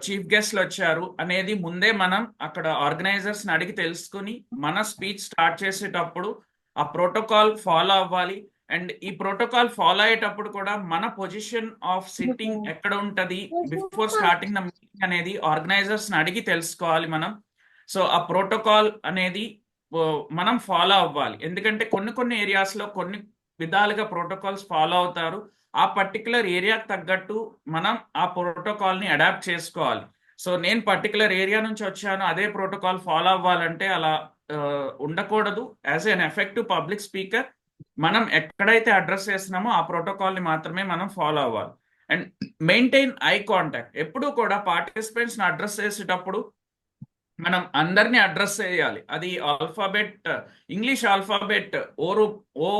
చీఫ్ గెస్ట్లు వచ్చారు అనేది ముందే మనం అక్కడ ఆర్గనైజర్స్ని అడిగి తెలుసుకుని మన స్పీచ్ స్టార్ట్ చేసేటప్పుడు ఆ ప్రోటోకాల్ ఫాలో అవ్వాలి. అండ్ ఈ ప్రోటోకాల్ ఫాలో అయ్యేటప్పుడు కూడా మన పొజిషన్ ఆఫ్ సిట్టింగ్ ఎక్కడ ఉంటుంది బిఫోర్ స్టార్టింగ్ ద మీటింగ్ అనేది ఆర్గనైజర్స్ని అడిగి తెలుసుకోవాలి మనం. సో ఆ ప్రోటోకాల్ అనేది మనం ఫాలో అవ్వాలి. ఎందుకంటే కొన్ని ఏరియాస్లో కొన్ని విధాలుగా ప్రోటోకాల్స్ ఫాలో అవుతారు. ఆ పర్టికులర్ ఏరియాకి తగ్గట్టు మనం ఆ ప్రోటోకాల్ని అడాప్ట్ చేసుకోవాలి. సో నేను పర్టికులర్ ఏరియా నుంచి వచ్చాను, అదే ప్రోటోకాల్ ఫాలో అవ్వాలంటే అలా ఉండకూడదు. యాజ్ ఎన్ ఎఫెక్టివ్ పబ్లిక్ స్పీకర్ మనం ఎక్కడైతే అడ్రస్ చేస్తున్నామో ఆ ప్రోటోకాల్ని మాత్రమే మనం ఫాలో అవ్వాలి. And maintain eye contact. ఎప్పుడు కూడా పార్టిసిపెంట్స్ని అడ్రస్ చేసేటప్పుడు మనం అందరినీ అడ్రస్ చేయాలి. అది ఆల్ఫాబెట్, ఇంగ్లీష్ ఆల్ఫాబెట్ ఓ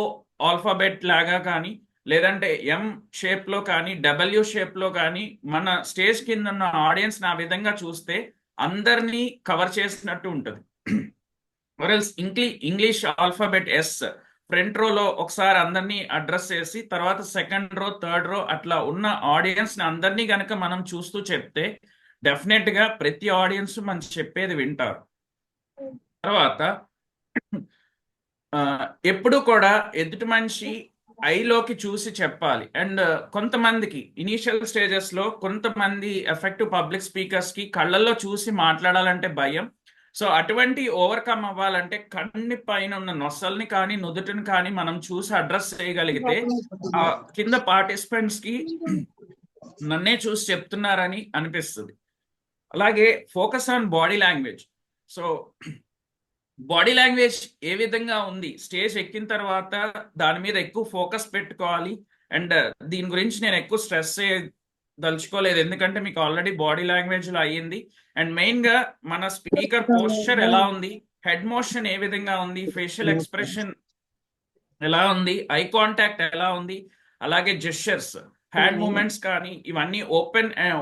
ఆల్ఫాబెట్ లాగా కానీ, లేదంటే ఎం షేప్ లో కానీ, డబ్ల్యూ షేప్ లో కానీ మన స్టేజ్ కింద ఉన్న ఆడియన్స్ ఆ విధంగా చూస్తే అందరినీ కవర్ చేసినట్టు ఉంటుంది. వరల్స్ ఇంగ్లీష్ ఆల్ఫాబెట్ ఎస్ ఫ్రంట్ రోలో ఒకసారి అందరినీ అడ్రస్ చేసి తర్వాత సెకండ్ రో, థర్డ్ రో అట్లా ఉన్న ఆడియన్స్ ని అందరినీ గనక మనం చూస్తూ చెప్తే డెఫినెట్ గా ప్రతి ఆడియన్స్ మనం చెప్పేది వింటారు. తర్వాత ఎప్పుడు కూడా ఎదుటి మనిషి ఐలోకి చూసి చెప్పాలి. అండ్ కొంతమందికి ఇనీషియల్ స్టేజెస్ లో కొంతమంది ఎఫెక్టివ్ పబ్లిక్ స్పీకర్స్ కి కళ్ళల్లో చూసి మాట్లాడాలంటే భయం. సో అటువంటి ఓవర్కమ్ అవ్వాలంటే కన్ని పైన ఉన్న నొసల్ని కానీ నుదుటిని కానీ మనం చూసి అడ్రస్ చేయగలిగితే ఆ కింద పార్టిసిపెంట్స్ కి నన్నే చూసి చెప్తున్నారని అనిపిస్తుంది. అలాగే focus on body language. So body language ఏ విధంగా ఉంది స్టేజ్ ఎక్కిన తర్వాత దాని మీద ఎక్కువ ఫోకస్ పెట్టుకోవాలి. అండ్ దీని గురించి నేను ఎక్కువ స్ట్రెస్ దలుచుకోలేదు, ఎందుకంటే మీకు ఆల్రెడీ బాడీ లాంగ్వేజ్ లో అయ్యింది. అండ్ మెయిన్ గా మన స్పీకర్ పోస్చర్ ఎలా ఉంది, హెడ్ మోషన్ ఏ విధంగా ఉంది, ఫేషియల్ ఎక్స్ప్రెషన్ ఎలా ఉంది, ఐ కాంటాక్ట్ ఎలా ఉంది, అలాగే జెస్చర్స్, హ్యాండ్ మూమెంట్స్ కానీ ఇవన్నీ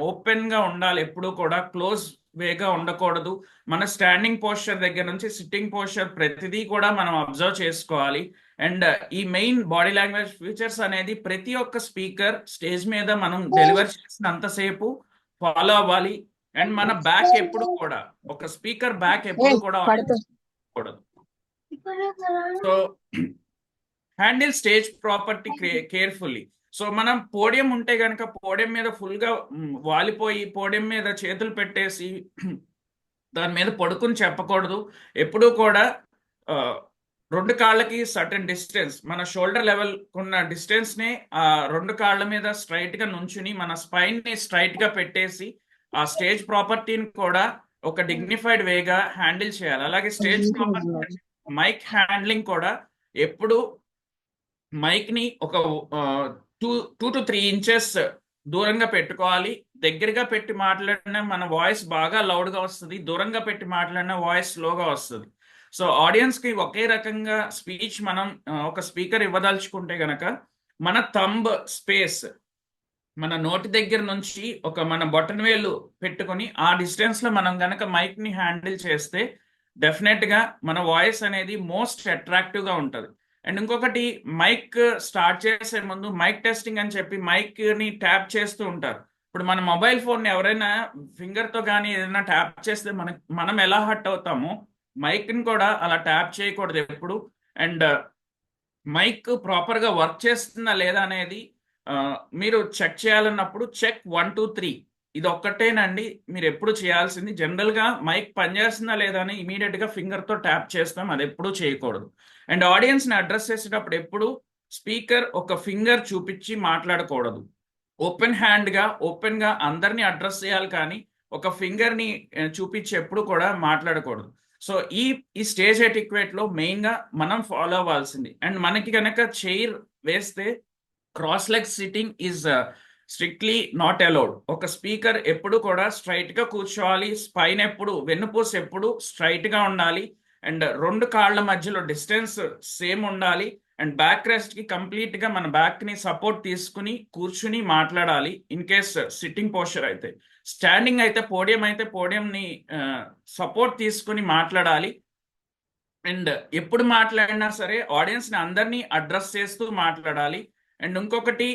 ఓపెన్ గా ఉండాలి. ఎప్పుడూ కూడా క్లోజ్ వేగా ఉండకూడదు. మన స్టాండింగ్ పోస్చర్ దగ్గర నుంచి సిట్టింగ్ పోస్చర్ ప్రతిదీ కూడా మనం అబ్జర్వ్ చేసుకోవాలి. అండ్ ఈ మెయిన్ బాడీ లాంగ్వేజ్ ఫీచర్స్ అనేది ప్రతి ఒక్క స్పీకర్ స్టేజ్ మీద మనం డెలివర్ చేసినంతసేపు ఫాలో అవ్వాలి. అండ్ మన బ్యాక్ ఎప్పుడు కూడా ఒక స్పీకర్ బ్యాక్ ఎప్పుడు కూడా కూడదు. So handle stage property carefully. So మనం పోడియం ఉంటే కనుక పోడియం మీద ఫుల్ గా వాలిపోయి పోడియం మీద చేతులు పెట్టేసి దాని మీద పడుకుని చెప్పకూడదు. ఎప్పుడూ కూడా రెండు కాళ్ళకి సర్టన్ డిస్టెన్స్, మన షోల్డర్ లెవెల్ ఉన్న డిస్టెన్స్ నే ఆ రెండు కాళ్ళ మీద స్ట్రైట్ గా నుంచుని మన స్పైన్ ని స్ట్రైట్ గా పెట్టేసి ఆ స్టేజ్ ప్రాపర్టీని కూడా ఒక డిగ్నిఫైడ్ వేగా హ్యాండిల్ చేయాలి. అలాగే స్టేజ్ ప్రాపర్టీ మైక్ హ్యాండ్లింగ్ కూడా ఎప్పుడు మైక్ ని ఒక 2 to 3 inches దూరంగా పెట్టుకోవాలి. దగ్గరగా పెట్టి మాట్లాడినా మన వాయిస్ బాగా లౌడ్ గా వస్తుంది, దూరంగా పెట్టి మాట్లాడినా వాయిస్ స్లోగా వస్తుంది. సో ఆడియన్స్ కి ఒకే రకంగా స్పీచ్ మనం ఒక స్పీకర్ ఇవ్వదలుచుకుంటే గనక మన థంబ్ స్పేస్ మన నోటి దగ్గర నుంచి మన బొటన్ వేలు పెట్టుకొని ఆ డిస్టెన్స్ లో మనం గనక మైక్ ని హ్యాండిల్ చేస్తే డెఫినెట్ గా మన వాయిస్ అనేది మోస్ట్ అట్రాక్టివ్ గా ఉంటుంది. అండ్ ఇంకొకటి, మైక్ స్టార్ట్ చేసే ముందు మైక్ టెస్టింగ్ అని చెప్పి మైక్ ని ట్యాప్ చేస్తూ ఉంటారు. ఇప్పుడు మన మొబైల్ ఫోన్ ఎవరైనా ఫింగర్ తో కానీ ఏదైనా ట్యాప్ చేస్తే మనం ఎలా హర్ట్ అవుతామో మైక్ ని కూడా అలా ట్యాప్ చేయకూడదు ఎప్పుడు. అండ్ మైక్ ప్రాపర్ గా వర్క్ చేస్తుందా లేదా అనేది మీరు చెక్ చేయాలన్నప్పుడు చెక్ 1 2 3 ఇది ఒక్కటేనండి మీరు ఎప్పుడు చేయాల్సింది. జనరల్ గా మైక్ పనిచేస్తుందా లేదా అని ఇమీడియట్ గా ఫింగర్ తో ట్యాప్ చేస్తాం, అది ఎప్పుడు చేయకూడదు. అండ్ ఆడియన్స్ ని అడ్రస్ చేసేటప్పుడు ఎప్పుడు స్పీకర్ ఒక ఫింగర్ చూపించి మాట్లాడకూడదు. ఓపెన్ హ్యాండ్ గా ఓపెన్ గా అందరినీ అడ్రస్ చేయాలి, కానీ ఒక ఫింగర్ ని చూపించి ఎప్పుడు కూడా మాట్లాడకూడదు. సో ఈ స్టేజ్ ఎటిక్వేట్ లో మెయిన్ గా మనం ఫాలో అవ్వాల్సింది. అండ్ మనకి కనుక చైర్ వేస్తే cross leg sitting is strictly not allowed. ఒక స్పీకర్ ఎప్పుడు కూడా స్ట్రైట్ గా కూర్చోవాలి, స్పైన్ ఎప్పుడు వెన్నుపూస ఎప్పుడు స్ట్రైట్ గా ఉండాలి, అండ్ రెండు కాళ్ళ మధ్యలో డిస్టెన్స్ సేమ్ ఉండాలి. అండ్ బ్యాక్ రెస్ట్ కి కంప్లీట్ గా మన బ్యాక్ ని సపోర్ట్ తీసుకుని కూర్చుని మాట్లాడాలి. ఇన్ కేస్ సిట్టింగ్ పోస్చర్ అయితే, స్టాండింగ్ అయితే పోడియం ని సపోర్ట్ తీసుకుని మాట్లాడాలి. అండ్ ఎప్పుడు మాట్లాడినా సరే ఆడియన్స్ ని అందరినీ అడ్రస్ చేస్తూ మాట్లాడాలి. అండ్ ఇంకొకటి,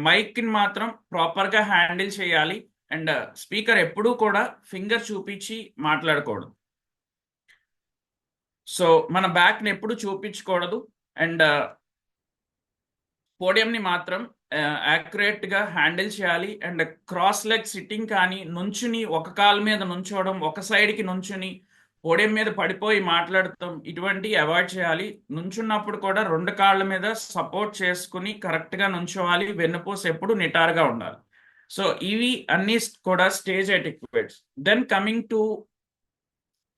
మైక్ ని మాత్రం ప్రాపర్ గా హ్యాండిల్ చేయాలి. అండ్ స్పీకర్ ఎప్పుడూ కూడా ఫింగర్ చూపించి మాట్లాడకూడదు. సో మన బ్యాక్ ని ఎప్పుడు చూపించకూడదు. అండ్ పోడియం ని మాత్రం యాక్యురేట్ గా హ్యాండిల్ చేయాలి. అండ్ క్రాస్ లెగ్ సిట్టింగ్ కానీ నుంచుని ఒక కాలు మీద నుంచోవడం, ఒక సైడ్ కి నుంచుని పోడియం మీద పడిపోయి మాట్లాడతాం, ఇటువంటివి అవాయిడ్ చేయాలి. నుంచున్నప్పుడు కూడా రెండు కాళ్ళ మీద సపోర్ట్ చేసుకుని కరెక్ట్ గా నుంచోవాలి, వెన్నుపూస ఎప్పుడు నిటారుగా ఉండాలి. సో ఇవి అన్ని కూడా stage etiquettes. Then coming to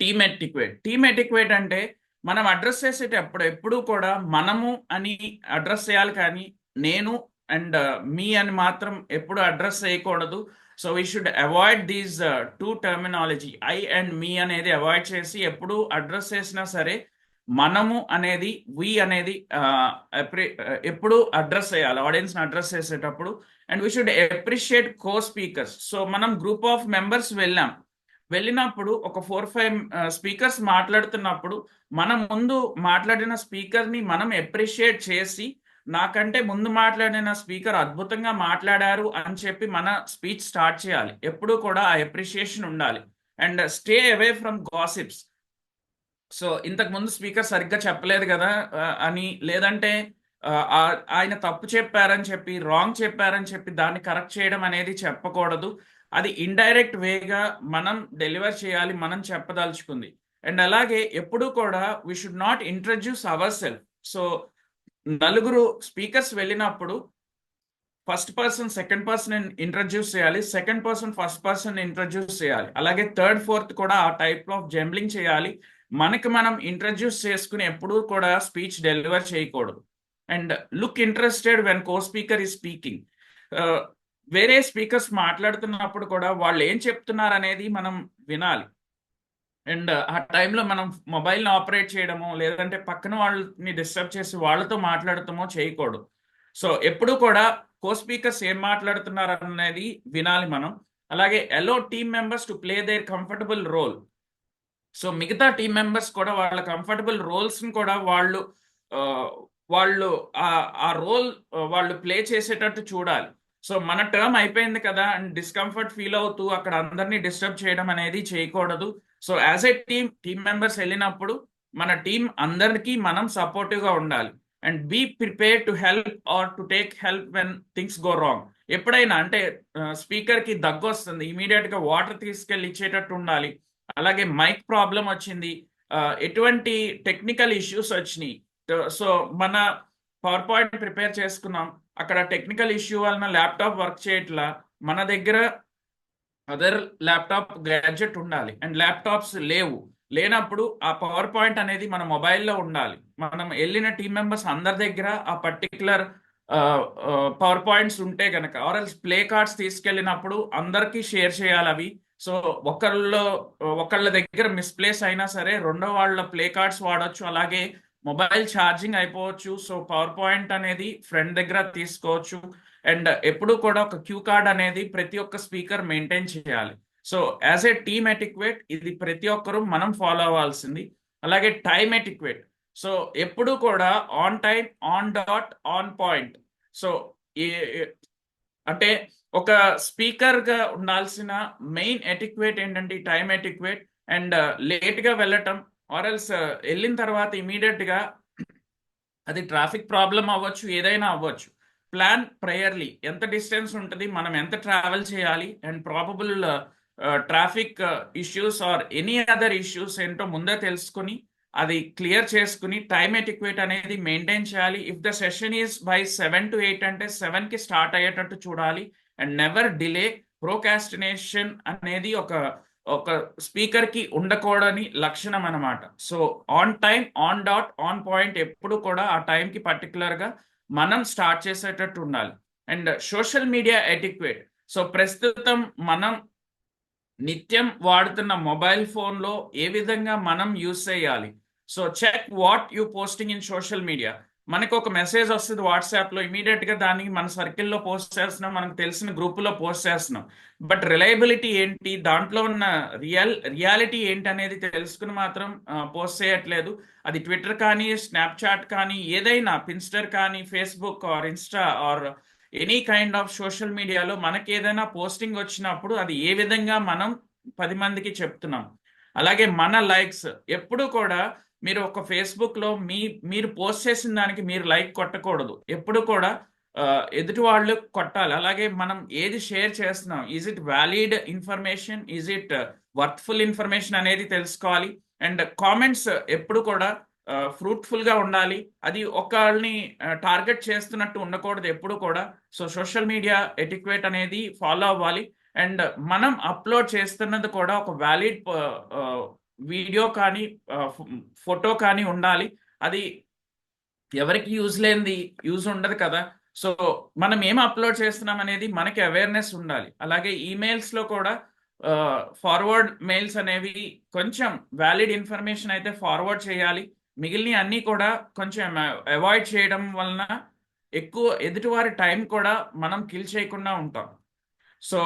team etiquette. Team etiquette అంటే మనం అడ్రస్ చేసేటప్పుడు ఎప్పుడు కూడా మనము అని అడ్రస్ చేయాలి, కానీ నేను అండ్ మీ అని మాత్రం ఎప్పుడు అడ్రస్ చేయకూడదు. So we should avoid these two terminology I and me అనేది అవాయిడ్ చేసి ఎప్పుడు అడ్రస్ చేసినా సరే మనము అనేది వి అనేది ఎప్పుడు అడ్రస్ చేయాలి ఆడియన్స్ని అడ్రస్ చేసేటప్పుడు. And we should appreciate co speakers. So మనం గ్రూప్ ఆఫ్ మెంబర్స్ వెళ్ళినప్పుడు ఒక 4-5 స్పీకర్స్ మాట్లాడుతున్నప్పుడు మనం ముందు మాట్లాడిన స్పీకర్ని మనం అప్రిషియేట్ చేసి నాకంటే ముందు మాట్లాడిన స్పీకర్ అద్భుతంగా మాట్లాడారు అని చెప్పి మన స్పీచ్ స్టార్ట్ చేయాలి. ఎప్పుడు కూడా ఆ అప్రిషియేషన్ ఉండాలి. And stay away from gossips. So ఇంతకు ముందు స్పీకర్ సరిగ్గా చెప్పలేదు కదా అని, లేదంటే ఆయన తప్పు చెప్పారని చెప్పి రాంగ్ చెప్పారని చెప్పి దాన్ని కరెక్ట్ చేయడం అనేది చెప్పకూడదు. అది ఇండైరెక్ట్ వేగా మనం డెలివర్ చేయాలి మనం చెప్పదలుచుకుంది. అండ్ అలాగే ఎప్పుడు కూడా we should not introduce our self. So నలుగురు స్పీకర్స్ వెళ్ళినప్పుడు first person second person introduce చేయాలి, second person first person introduce చేయాలి, అలాగే థర్డ్ ఫోర్త్ కూడా ఆ టైప్ ఆఫ్ జంబ్లింగ్ చేయాలి. మనకి మనం ఇంట్రడ్యూస్ చేసుకుని ఎప్పుడూ కూడా స్పీచ్ డెలివర్ చేయకూడదు. And look interested when co speaker is speaking. వేరే స్పీకర్స్ మాట్లాడుతున్నప్పుడు కూడా వాళ్ళు ఏం చెప్తున్నారు అనేది మనం వినాలి. అండ్ ఆ టైంలో మనం మొబైల్ని ఆపరేట్ చేయడమో లేదంటే పక్కన వాళ్ళని డిస్టర్బ్ చేసి వాళ్ళతో మాట్లాడటమో చేయకూడదు. సో ఎప్పుడు కూడా కో స్పీకర్స్ ఏం మాట్లాడుతున్నారు అనేది వినాలి మనం. అలాగే allow team members to play their comfortable role. So మిగతా టీమ్ మెంబర్స్ కూడా వాళ్ళ కంఫర్టబుల్ రోల్స్ని కూడా వాళ్ళు ఆ రోల్ వాళ్ళు ప్లే చేసేటట్టు చూడాలి. సో మన టర్మ్ అయిపోయింది కదా అండ్ డిస్కంఫర్ట్ ఫీల్ అవుతూ అక్కడ అందరినీ డిస్టర్బ్ చేయడం అనేది చేయకూడదు. So as a team members వెళ్ళినప్పుడు మన టీం అందరికీ మనం సపోర్టివ్గా ఉండాలి. And be prepare to help or to take help when things go wrong. ఎప్పుడైనా అంటే స్పీకర్కి దగ్గు వస్తుంది, ఇమీడియట్గా వాటర్ తీసుకెళ్ళి ఇచ్చేటట్టు ఉండాలి. అలాగే మైక్ ప్రాబ్లం వచ్చింది, ఎటువంటి టెక్నికల్ ఇష్యూస్ వచ్చినాయి, సో మన పవర్ పాయింట్ ప్రిపేర్ చేసుకున్నాం, అక్కడ టెక్నికల్ ఇష్యూ వలన ల్యాప్టాప్ వర్క్ చేయట్లా, మన దగ్గర అదర్ ల్యాప్టాప్ గ్యాడ్జెట్ ఉండాలి అండ్ ల్యాప్టాప్స్ లేనప్పుడు ఆ పవర్ పాయింట్ అనేది మన మొబైల్లో ఉండాలి. మనం వెళ్ళిన టీం మెంబర్స్ అందరి దగ్గర ఆ పర్టికులర్ పవర్ పాయింట్స్ ఉంటే కనుక ఆర్ఎల్స్ ప్లే కార్డ్స్ తీసుకెళ్ళినప్పుడు అందరికీ షేర్ చేయాలి అవి. సో ఒకళ్ళ దగ్గర మిస్ప్లేస్ అయినా సరే రెండో వాళ్ళ ప్లే కార్డ్స్ వాడచ్చు. అలాగే మొబైల్ ఛార్జింగ్ అయిపోవచ్చు. సో పవర్ పాయింట్ అనేది ఫ్రెండ్ దగ్గర తీసుకోవచ్చు. అండ్ ఎప్పుడు కూడా ఒక క్యూ కార్డ్ అనేది ప్రతి ఒక్క స్పీకర్ మెయింటైన్ చేయాలి. So as a team etiquette ఇది ప్రతి ఒక్కరూ మనం ఫాలో అవ్వాల్సింది. అలాగే టైమ్ ఎటిక్వేట్. సో ఎప్పుడు కూడా on time, on dot, on point. So అంటే ఒక స్పీకర్గా ఉండాల్సిన మెయిన్ ఎటిక్వేట్ ఏంటంటే టైం ఎటిక్వేట్. అండ్ లేట్గా వెళ్ళటం ఆర్ఎల్స్ వెళ్ళిన తర్వాత ఇమీడియట్గా అది ట్రాఫిక్ ప్రాబ్లం అవ్వచ్చు, ఏదైనా అవ్వచ్చు. ప్లాన్ ప్రయర్లీ ఎంత డిస్టెన్స్ ఉంటుంది, మనం ఎంత ట్రావెల్ చేయాలి and probable traffic issues or any other issues ఏంటో ముందే తెలుసుకుని అది క్లియర్ చేసుకుని టైం ఎటిక్వేట్ అనేది మెయింటైన్ చేయాలి. If the session is by 7 to 8 అంటే 7కి స్టార్ట్ అయ్యేటట్టు చూడాలి. And never delay. ప్రోకాస్టినేషన్ అనేది ఒక స్పీకర్కి ఉండకూడని లక్షణం అన్నమాట. So on time, on dot, on point ఎప్పుడు కూడా ఆ టైంకి పర్టికులర్గా మనం స్టార్ట్ చేసేటట్టు ఉండాలి. And social media etiquette. So ప్రస్తుతం మనం నిత్యం వాడుతున్న మొబైల్ ఫోన్లో ఏ విధంగా మనం యూస్ చేయాలి. So check what you posting in social media. మనకు ఒక మెసేజ్ వస్తుంది వాట్సాప్లో, ఇమీడియట్గా దాన్ని మన సర్కిల్లో పోస్ట్ చేస్తున్నాం, మనకు తెలిసిన గ్రూపులో పోస్ట్ చేస్తున్నాం. బట్ రిలయబిలిటీ ఏంటి, దాంట్లో ఉన్న రియాలిటీ ఏంటి అనేది తెలుసుకుని మాత్రం పోస్ట్ చేయట్లేదు. అది ట్విట్టర్ కానీ, స్నాప్చాట్ కానీ, ఏదైనా పిన్స్టర్ కానీ, Facebook are Insta or any kind of social మీడియాలో మనకి ఏదైనా పోస్టింగ్ వచ్చినప్పుడు అది ఏ విధంగా మనం 10 మందికి చెప్తున్నాం. అలాగే మన లైక్స్. ఎప్పుడు కూడా మీరు ఒక ఫేస్బుక్లో మీరు పోస్ట్ చేసిన దానికి మీరు లైక్ కొట్టకూడదు, ఎప్పుడు కూడా ఎదుటి వాళ్ళు కొట్టాలి. అలాగే మనం ఏది షేర్ చేస్తున్నాం, is it valid information, is it worthful information అనేది తెలుసుకోవాలి. అండ్ కామెంట్స్ ఎప్పుడు కూడా ఫ్రూట్ఫుల్గా ఉండాలి. అది ఒకళ్ళని టార్గెట్ చేస్తున్నట్టు ఉండకూడదు ఎప్పుడు కూడా. సో సోషల్ మీడియా ఎటిక్వేట్ అనేది ఫాలో అవ్వాలి. అండ్ మనం అప్లోడ్ చేస్తున్నది కూడా ఒక వ్యాలిడ్ వీడియో కానీ ఫోటో కానీ ఉండాలి. అది ఎవరికి యూజ్ ఉండదు కదా. సో మనం ఏం అప్లోడ్ చేస్తున్నాం అనేది మనకి అవేర్నెస్ ఉండాలి. అలాగే ఈమెయిల్స్లో కూడా ఫార్వర్డ్ మెయిల్స్ అనేవి కొంచెం వ్యాలిడ్ ఇన్ఫర్మేషన్ అయితే ఫార్వర్డ్ చేయాలి. మిగిలిన అన్నీ కూడా కొంచెం అవాయిడ్ చేయడం వలన ఎక్కువ ఎదుటివారి టైం కూడా మనం కిల్ చేయకుండా ఉంటాం. సో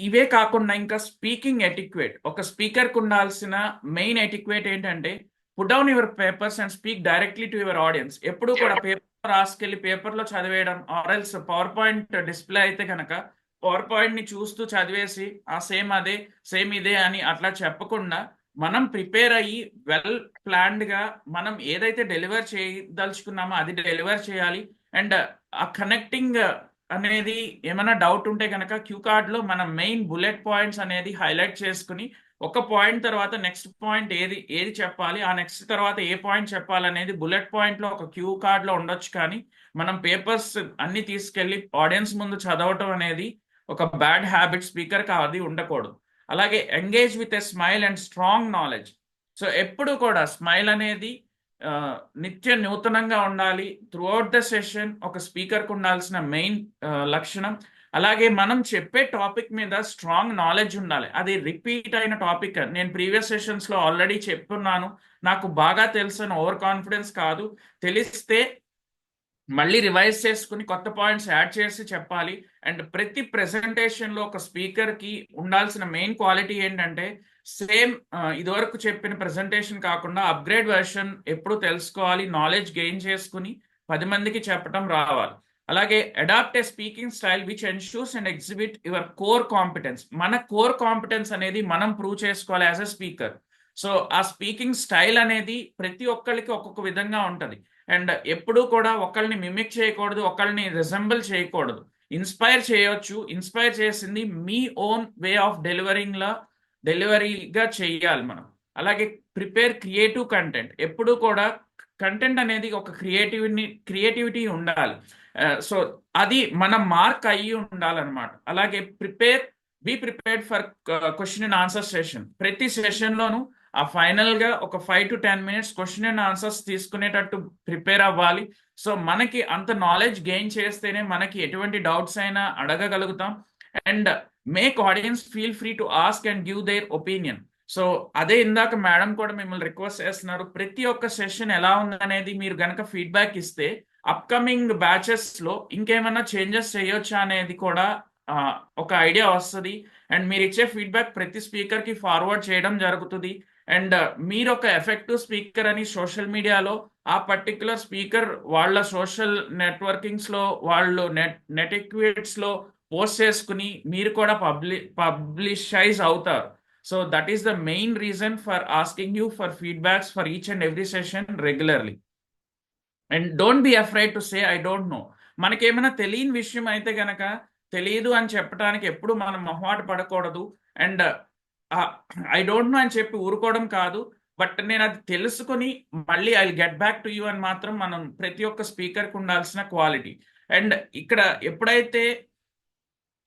ఇవే కాకుండా ఇంకా స్పీకింగ్ ఎటిక్వేట్, ఒక స్పీకర్కి ఉండాల్సిన మెయిన్ ఎటిక్వేట్ ఏంటంటే put down your papers and speak directly to your audience. ఎప్పుడు కూడా పేపర్ రాసుకెళ్ళి పేపర్లో చదివేయడం, ఆర్ఎల్స్ పవర్ పాయింట్ డిస్ప్లే అయితే కనుక పవర్ పాయింట్ ని చూస్తూ చదివేసి సేమ్ ఇదే అని అట్లా చెప్పకుండా మనం ప్రిపేర్ అయ్యి వెల్ ప్లాన్డ్ గా మనం ఏదైతే డెలివర్ చేయదలుచుకున్నామో అది డెలివర్ చేయాలి. అండ్ ఆ కనెక్టింగ్ అనేది ఏమైనా డౌట్ ఉంటే కనుక క్యూ కార్డ్ లో మన మెయిన్ బుల్లెట్ పాయింట్స్ అనేది హైలైట్ చేసుకుని ఒక పాయింట్ తర్వాత నెక్స్ట్ పాయింట్ ఏది చెప్పాలి, ఆ నెక్స్ట్ తర్వాత ఏ పాయింట్ చెప్పాలి అనేది బుల్లెట్ పాయింట్ లో ఒక క్యూ కార్డ్ లో ఉండొచ్చు. కానీ మనం పేపర్స్ అన్ని తీసుకెళ్లి ఆడియన్స్ ముందు చదవటం అనేది ఒక బ్యాడ్ హ్యాబిట్. స్పీకర్ కి అది ఉండకూడదు. అలాగే engage with a smile and strong knowledge. So ఎప్పుడు కూడా స్మైల్ అనేది నిత్య నూతనంగా ఉండాలి. త్రూఅవుట్ ద సెషన్ ఒక స్పీకర్కి ఉండాల్సిన మెయిన్ లక్షణం. అలాగే మనం చెప్పే టాపిక్ మీద స్ట్రాంగ్ నాలెడ్జ్ ఉండాలి. అది రిపీట్ అయిన టాపిక్. నేను ప్రీవియస్ సెషన్స్లో ఆల్రెడీ చెప్పున్నాను, నాకు బాగా తెలుసు అని ఓవర్ కాన్ఫిడెన్స్ కాదు. తెలిస్తే మళ్ళీ రివైజ్ చేసుకుని కొత్త పాయింట్స్ యాడ్ చేసి చెప్పాలి. అండ్ ప్రతి ప్రెజెంటేషన్లో ఒక స్పీకర్కి ఉండాల్సిన మెయిన్ క్వాలిటీ ఏంటంటే సేమ్ ఇదివరకు చెప్పిన ప్రెజెంటేషన్ కాకుండా అప్గ్రేడ్ వెర్షన్ ఎప్పుడు తెలుసుకోవాలి, నాలెడ్జ్ గెయిన్ చేసుకుని 10 మందికి చెప్పడం రావాలి. అలాగే adapt a speaking style which ensures and exhibit your core competence. మన కోర్ కాంపిటెన్స్ అనేది మనం ప్రూవ్ చేసుకోవాలి యాజ్ ఎ స్పీకర్. సో ఆ స్పీకింగ్ స్టైల్ అనేది ప్రతి ఒక్కరికి ఒక్కొక్క విధంగా ఉంటుంది. అండ్ ఎప్పుడూ కూడా ఒకళ్ళని మిమిక్ చేయకూడదు, ఒకళ్ళని రిజెంబుల్ చేయకూడదు. ఇన్స్పైర్ చేయొచ్చు, ఇన్స్పైర్ చేసింది మీ ఓన్ వే ఆఫ్ డెలివరీగా చేయాలి మనం. అలాగే ప్రిపేర్ క్రియేటివ్ కంటెంట్. ఎప్పుడూ కూడా కంటెంట్ అనేది ఒక క్రియేటివిటీ ఉండాలి. సో అది మన మార్క్ అయ్యి ఉండాలన్నమాట. అలాగే be prepared for question and answer session. ప్రతి సెషన్లోనూ ఆ ఫైనల్గా ఒక 5 to 10 minutes question and answers తీసుకునేటట్టు ప్రిపేర్ అవ్వాలి. సో మనకి అంత నాలెడ్జ్ గెయిన్ చేస్తేనే మనకి ఎటువంటి డౌట్స్ అయినా అడగగలుగుతాం. And make audience feel free to ask and give their opinion. So అదే ఇందాక మేడం కూడా మిమ్మల్ని రిక్వెస్ట్ చేస్తున్నారు, ప్రతి ఒక్క సెషన్ ఎలా ఉందనేది మీరు గనక ఫీడ్బ్యాక్ ఇస్తే అప్కమింగ్ బ్యాచెస్లో ఇంకేమైనా చేంజెస్ చేయొచ్చా అనేది కూడా ఒక ఐడియా వస్తుంది. అండ్ మీరు ఇచ్చే ఫీడ్బ్యాక్ ప్రతి స్పీకర్కి ఫార్వర్డ్ చేయడం జరుగుతుంది. అండ్ మీరు ఒక ఎఫెక్టివ్ స్పీకర్ అని సోషల్ మీడియాలో ఆ పర్టికులర్ స్పీకర్ వాళ్ళ సోషల్ నెట్వర్కింగ్స్లో వాళ్ళు నెటిక్వేట్స్లో పోస్ట్ చేసుకుని మీరు కూడా పబ్లిషైజ్ అవుతారు. So that is the main reason for asking you for feedbacks for each and every session regularly. And don't be afraid to say I don't know. మనకేమైనా తెలియని విషయం అయితే గనక తెలియదు అని చెప్పడానికి ఎప్పుడు మనం మొహమాట పడకూడదు. అండ్ ఐ డోంట్ నో అని చెప్పి ఊరుకోవడం కాదు, బట్ నేను అది తెలుసుకుని మళ్ళీ I get back to you అని మాత్రం మనం ప్రతి ఒక్క స్పీకర్కి ఉండాల్సిన క్వాలిటీ. అండ్ ఇక్కడ ఎప్పుడైతే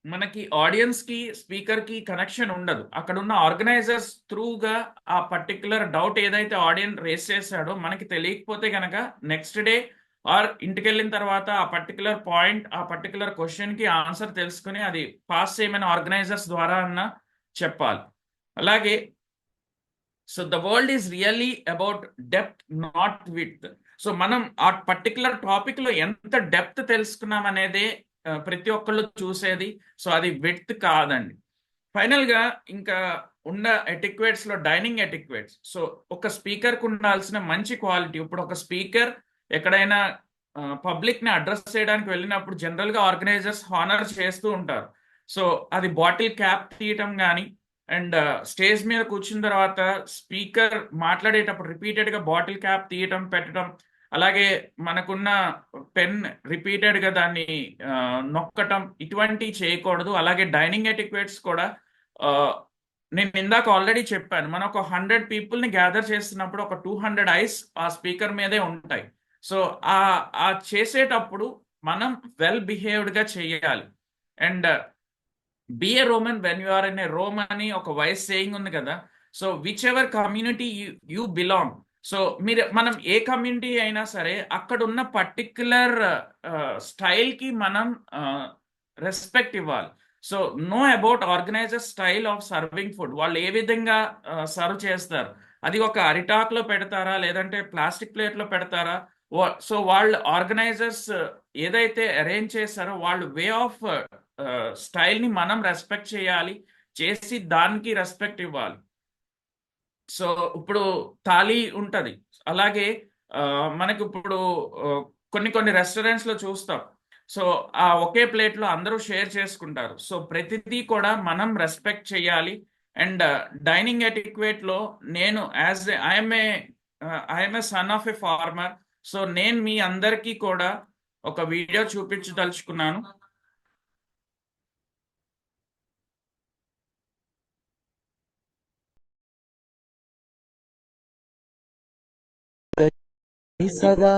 మనకి ఆడియన్స్కి స్పీకర్కి కనెక్షన్ ఉండదు, అక్కడ ఉన్న ఆర్గనైజర్స్ త్రూగా ఆ పర్టికులర్ డౌట్ ఏదైతే ఆడియన్స్ రేస్ చేశాడో మనకి తెలియకపోతే కనుక నెక్స్ట్ డే ఆర్ ఇంటికి వెళ్ళిన తర్వాత ఆ పర్టికులర్ పాయింట్, ఆ పర్టికులర్ క్వశ్చన్కి ఆన్సర్ తెలుసుకుని అది పాస్ చేయమని ఆర్గనైజర్స్ ద్వారా అన్న చెప్పాలి. అలాగే so the world is really about depth not width. So మనం ఆ పర్టికులర్ టాపిక్లో ఎంత డెప్త్ తెలుసుకున్నాం అనేదే ప్రతి ఒక్కళ్ళు చూసేది. సో అది విడ్త్ కాదండి. ఫైనల్గా ఇంకా ఉన్న ఎటిక్వేట్స్లో డైనింగ్ ఎటిక్వేట్స్. సో ఒక స్పీకర్కి ఉండాల్సిన మంచి క్వాలిటీ. ఇప్పుడు ఒక స్పీకర్ ఎక్కడైనా పబ్లిక్ని అడ్రస్ చేయడానికి వెళ్ళినప్పుడు జనరల్గా ఆర్గనైజర్స్ హానర్ చేస్తూ ఉంటారు. సో అది బాటిల్ క్యాప్ తీయటం కానీ, అండ్ స్టేజ్ మీద కూర్చున్న తర్వాత స్పీకర్ మాట్లాడేటప్పుడు రిపీటెడ్గా బాటిల్ క్యాప్ తీయటం పెట్టడం, అలాగే మనకున్న పెన్ రిపీటెడ్గా దాన్ని నొక్కటం, ఇటువంటివి చేయకూడదు. అలాగే డైనింగ్ ఎటిక్వేట్స్ కూడా నేను ఇందాక ఆల్రెడీ చెప్పాను, మనం ఒక 100 పీపుల్ని గ్యాదర్ చేస్తున్నప్పుడు ఒక 200 ఐస్ ఆ స్పీకర్ మీదే ఉంటాయి. సో ఆ చేసేటప్పుడు మనం వెల్ బిహేవ్డ్గా చేయాలి. And be a Roman when you are in a Rome అని ఒక వైస్ సేయింగ్ ఉంది కదా. So whichever community you belong, so మనం ఏ కమ్యూనిటీ అయినా సరే అక్కడ ఉన్న పర్టిక్యులర్ స్టైల్కి మనం రెస్పెక్ట్ ఇవ్వాలి. So know about organiser style of serving food. వాళ్ళు ఏ విధంగా సర్వ్ చేస్తారు, అది ఒక అరిటాక్లో పెడతారా లేదంటే ప్లాస్టిక్ ప్లేట్లో పెడతారా. సో వాళ్ళు ఆర్గనైజర్స్ ఏదైతే అరేంజ్ చేస్తారో వాళ్ళు వే ఆఫ్ స్టైల్ని మనం రెస్పెక్ట్ చేయాలి, చేసి దానికి రెస్పెక్ట్ ఇవ్వాలి. సో ఇప్పుడు థాలీ ఉంటుంది, అలాగే మనకి ఇప్పుడు కొన్ని రెస్టారెంట్స్లో చూస్తాం. సో ఆ ఒకే ప్లేట్లో అందరూ షేర్ చేసుకుంటారు. సో ప్రతిదీ కూడా మనం రెస్పెక్ట్ చేయాలి. అండ్ డైనింగ్ ఎటిక్వేట్లో నేను I am a son of a farmer. So నేను మీ అందరికీ కూడా ఒక వీడియో చూపించదలుచుకున్నాను. సదా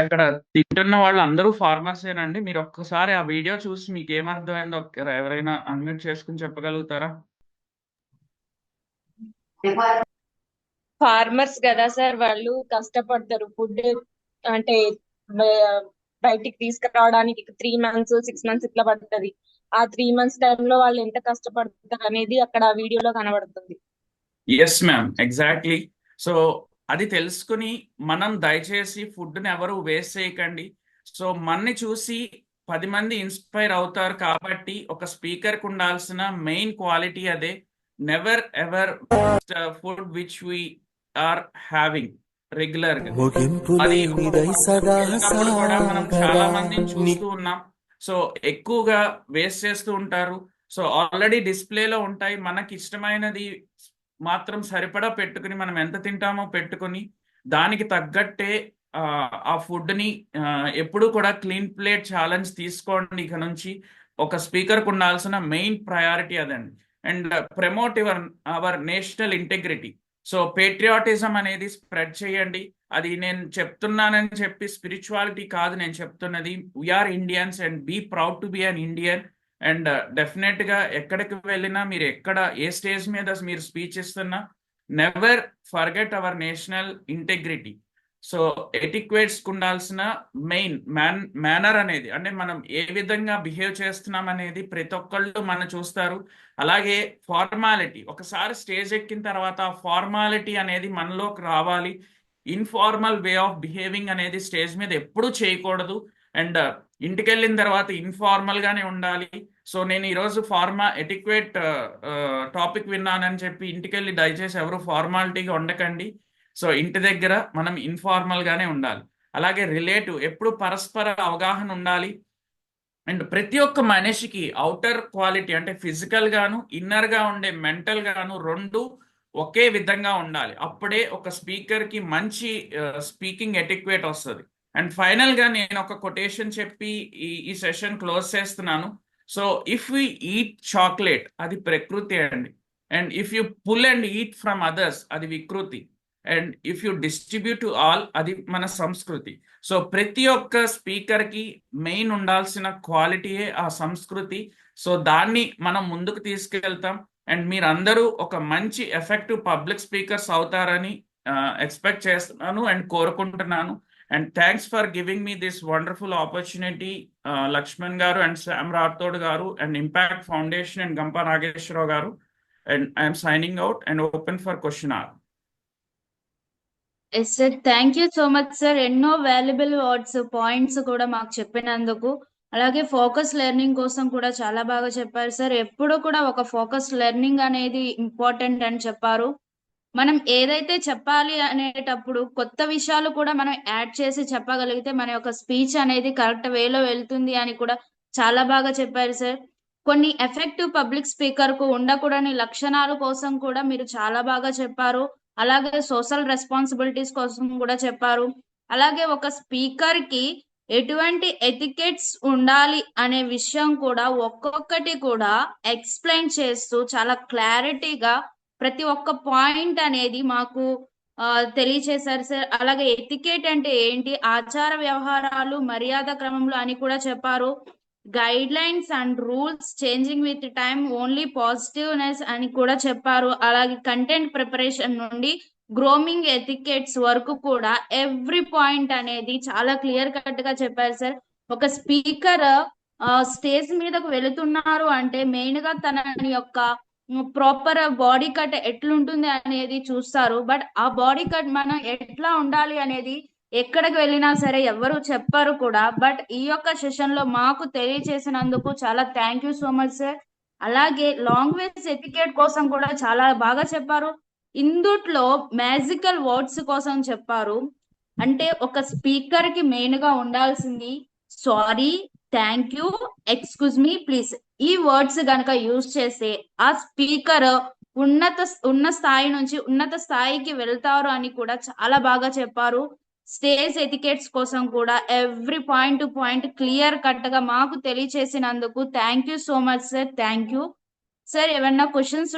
అక్కడ తింటున్న వాళ్ళు అందరూ ఫార్మర్సేనండి. మీరు ఒక్కసారి ఆ వీడియో చూసి మీకు ఏమర్థమైందో ఎవరైనా అన్మ్యూట్ చేసుకుని చెప్పగలుగుతారా? ఫార్మర్స్ కదా సార్, వాళ్ళు కష్టపడతారు. ఫుడ్ అంటే బయటికి తీసుకురావడానికి 3 months 6 months ఇట్లా పడుతుంది. ఆ 3 months టైంలో వాళ్ళు ఎంత కష్టపడతారు అనేది అక్కడ వీడియోలో కనబడుతుంది. Yes ma'am, exactly. సో అది తెలుసుకుని మనం దయచేసి ఫుడ్ని ఎవరు వేస్ట్ చేయకండి. సో మనని చూసి 10 మంది ఇన్స్పైర్ అవుతారు. కాబట్టి ఒక స్పీకర్కి ఉండాల్సిన మెయిన్ క్వాలిటీ అదే. Never ever food which we are having regular గా. అది కూడా మనం చాలా మందిని చూస్తూ ఉన్నాం. సో ఎక్కువగా వేస్ట్ చేస్తూ ఉంటారు. సో ఆల్రెడీ డిస్ప్లేలో ఉంటాయి, మనకి ఇష్టమైనది మాత్రం సరిపడా పెట్టుకుని మనం ఎంత తింటామో పెట్టుకుని దానికి తగ్గట్టే ఆ ఫుడ్ని ఎప్పుడు కూడా క్లీన్ ప్లేట్ ఛాలెంజ్ తీసుకోండి. ఇక నుంచి ఒక స్పీకర్కి ఉండాల్సిన మెయిన్ ప్రయారిటీ అదండి. And promote our national integrity. So patriotism అనేది స్ప్రెడ్ చేయండి. అది నేను చెప్తున్నానని చెప్పి స్పిరిచువాలిటీ కాదు నేను చెప్తున్నది. We are Indians and be proud to be an Indian. And డెఫినెట్గా ఎక్కడికి వెళ్ళినా మీరు ఏ స్టేజ్ మీద మీరు స్పీచ్ ఇస్తున్నా never forget our national integrity. So ఎటిక్వేట్స్కి ఉండాల్సిన మెయిన్ మేనర్ అనేది, అంటే మనం ఏ విధంగా బిహేవ్ చేస్తున్నాం అనేది ప్రతి ఒక్కళ్ళు మనం చూస్తారు. అలాగే ఫార్మాలిటీ, ఒకసారి స్టేజ్ ఎక్కిన తర్వాత ఫార్మాలిటీ అనేది మనలోకి రావాలి. ఇన్ఫార్మల్ వే ఆఫ్ బిహేవింగ్ అనేది స్టేజ్ మీద ఎప్పుడూ చేయకూడదు. అండ్ ఇంటికి వెళ్ళిన తర్వాత ఇన్ఫార్మల్ గానే ఉండాలి. సో నేను ఈరోజు ఎటిక్వేట్ టాపిక్ విన్నానని చెప్పి ఇంటికి వెళ్ళి దయచేసి ఎవరు ఫార్మాలిటీగా ఉండకండి. సో ఇంటి దగ్గర మనం ఇన్ఫార్మల్ గానే ఉండాలి. అలాగే రిలేటివ్, ఎప్పుడు పరస్పర అవగాహన ఉండాలి. అండ్ ప్రతి ఒక్క మనిషికి అవుటర్ క్వాలిటీ అంటే ఫిజికల్ గాను ఇన్నర్ గా ఉండే మెంటల్ గాను రెండు ఒకే విధంగా ఉండాలి. అప్పుడే ఒక స్పీకర్ కి మంచి స్పీకింగ్ ఎటిక్వేట్ వస్తుంది. అండ్ ఫైనల్ గా నేను ఒక కొటేషన్ చెప్పి ఈ సెషన్ క్లోజ్ చేస్తున్నాను. So if we eat chocolate అది ప్రకృతి అండి. And if you pull and eat from others అది వికృతి. And if you distribute to all అది మన సంస్కృతి. సో ప్రతి ఒక్క స్పీకర్ కి మెయిన్ ఉండాల్సిన క్వాలిటీయే ఆ సంస్కృతి. సో దాన్ని మనం ముందుకు తీసుకెళ్తాం. అండ్ మీరందరూ ఒక మంచి ఎఫెక్టివ్ పబ్లిక్ స్పీకర్స్ అవుతారని ఎక్స్పెక్ట్ చేస్తున్నాను అండ్ కోరుకుంటున్నాను. And thanks for giving me this wonderful opportunity, Lakshman Garu and Sam Rathod Garu and Impact Foundation and Gampa Nageshwara Garu. And I am signing out and open for question hour. Yes sir, thank you so much sir. ఎన్నో valuable points కూడా మాకు చెప్పినందుకు. అలాగే focus learning కోసం కూడా చాలా బాగా చెప్పారు సార్. ఎప్పుడు కూడా ఒక ఫోకస్ లెర్నింగ్ అనేది ఇంపార్టెంట్ అని చెప్పారు. మనం ఏదైతే చెప్పాలి అనేటప్పుడు కొత్త విషయాలు కూడా మనం యాడ్ చేసి చెప్పగలిగితే మన యొక్క స్పీచ్ అనేది కరెక్ట్ వేలో వెళ్తుంది అని కూడా చాలా బాగా చెప్పారు సార్. కొన్ని ఎఫెక్టివ్ పబ్లిక్ స్పీకర్ కు ఉండకూడని లక్షణాల కోసం కూడా మీరు చాలా బాగా చెప్పారు. అలాగే సోషల్ రెస్పాన్సిబిలిటీస్ కోసం కూడా చెప్పారు. అలాగే ఒక స్పీకర్ కి ఎటువంటి ఎటికెట్స్ ఉండాలి అనే విషయం కూడా ఒక్కొక్కటి కూడా ఎక్స్ప్లెయిన్ చేస్తూ చాలా క్లారిటీగా ప్రతి ఒక్క పాయింట్ అనేది మాకు తెలియచేశారు సార్. అలాగే ఎటికెట్ అంటే ఏంటి, ఆచార వ్యవహారాలు మర్యాద క్రమంలో అని కూడా చెప్పారు. Guide lines and rules changing with time, only positiveness అని కూడా చెప్పారు. అలాగే కంటెంట్ ప్రిపరేషన్ నుండి గ్రోమింగ్ ఎటికెట్స్ వరకు కూడా ఎవ్రీ పాయింట్ అనేది చాలా క్లియర్ కట్ గా చెప్పారు సార్. ఒక స్పీకర్ స్టేజ్ మీదకు వెళుతున్నారు అంటే మెయిన్ గా తన యొక్క ప్రాపర్ బాడీ కట్ ఎట్లుంటుంది అనేది చూస్తారు. బట్ ఆ బాడీ కట్ మనం ఎట్లా ఉండాలి అనేది ఎక్కడికి వెళ్ళినా సరే ఎవరు చెప్పారు కూడా. బట్ ఈ యొక్క సెషన్ లో మాకు తెలియచేసినందుకు చాలా thank you so much sir. అలాగే లాంగ్వేజ్ ఎటికెట్ కోసం కూడా చాలా బాగా చెప్పారు. ఇందుట్లో మ్యాజికల్ వర్డ్స్ కోసం చెప్పారు. అంటే ఒక స్పీకర్ కి మెయిన్ గా ఉండాల్సింది sorry, thank you, excuse me, please. ఈ వర్డ్స్ గనక యూజ్ చేస్తే ఆ స్పీకర్ ఉన్న స్థాయి నుంచి ఉన్నత స్థాయికి వెళ్తారు అని కూడా చాలా బాగా చెప్పారు. స్టేజ్ ఎటికెట్స్ కోసం కూడా every point to point clear cut గా మాకు తెలియచేసినందుకు thank you so much sir. Thank you sir. ఏమన్నా క్వశ్చన్స్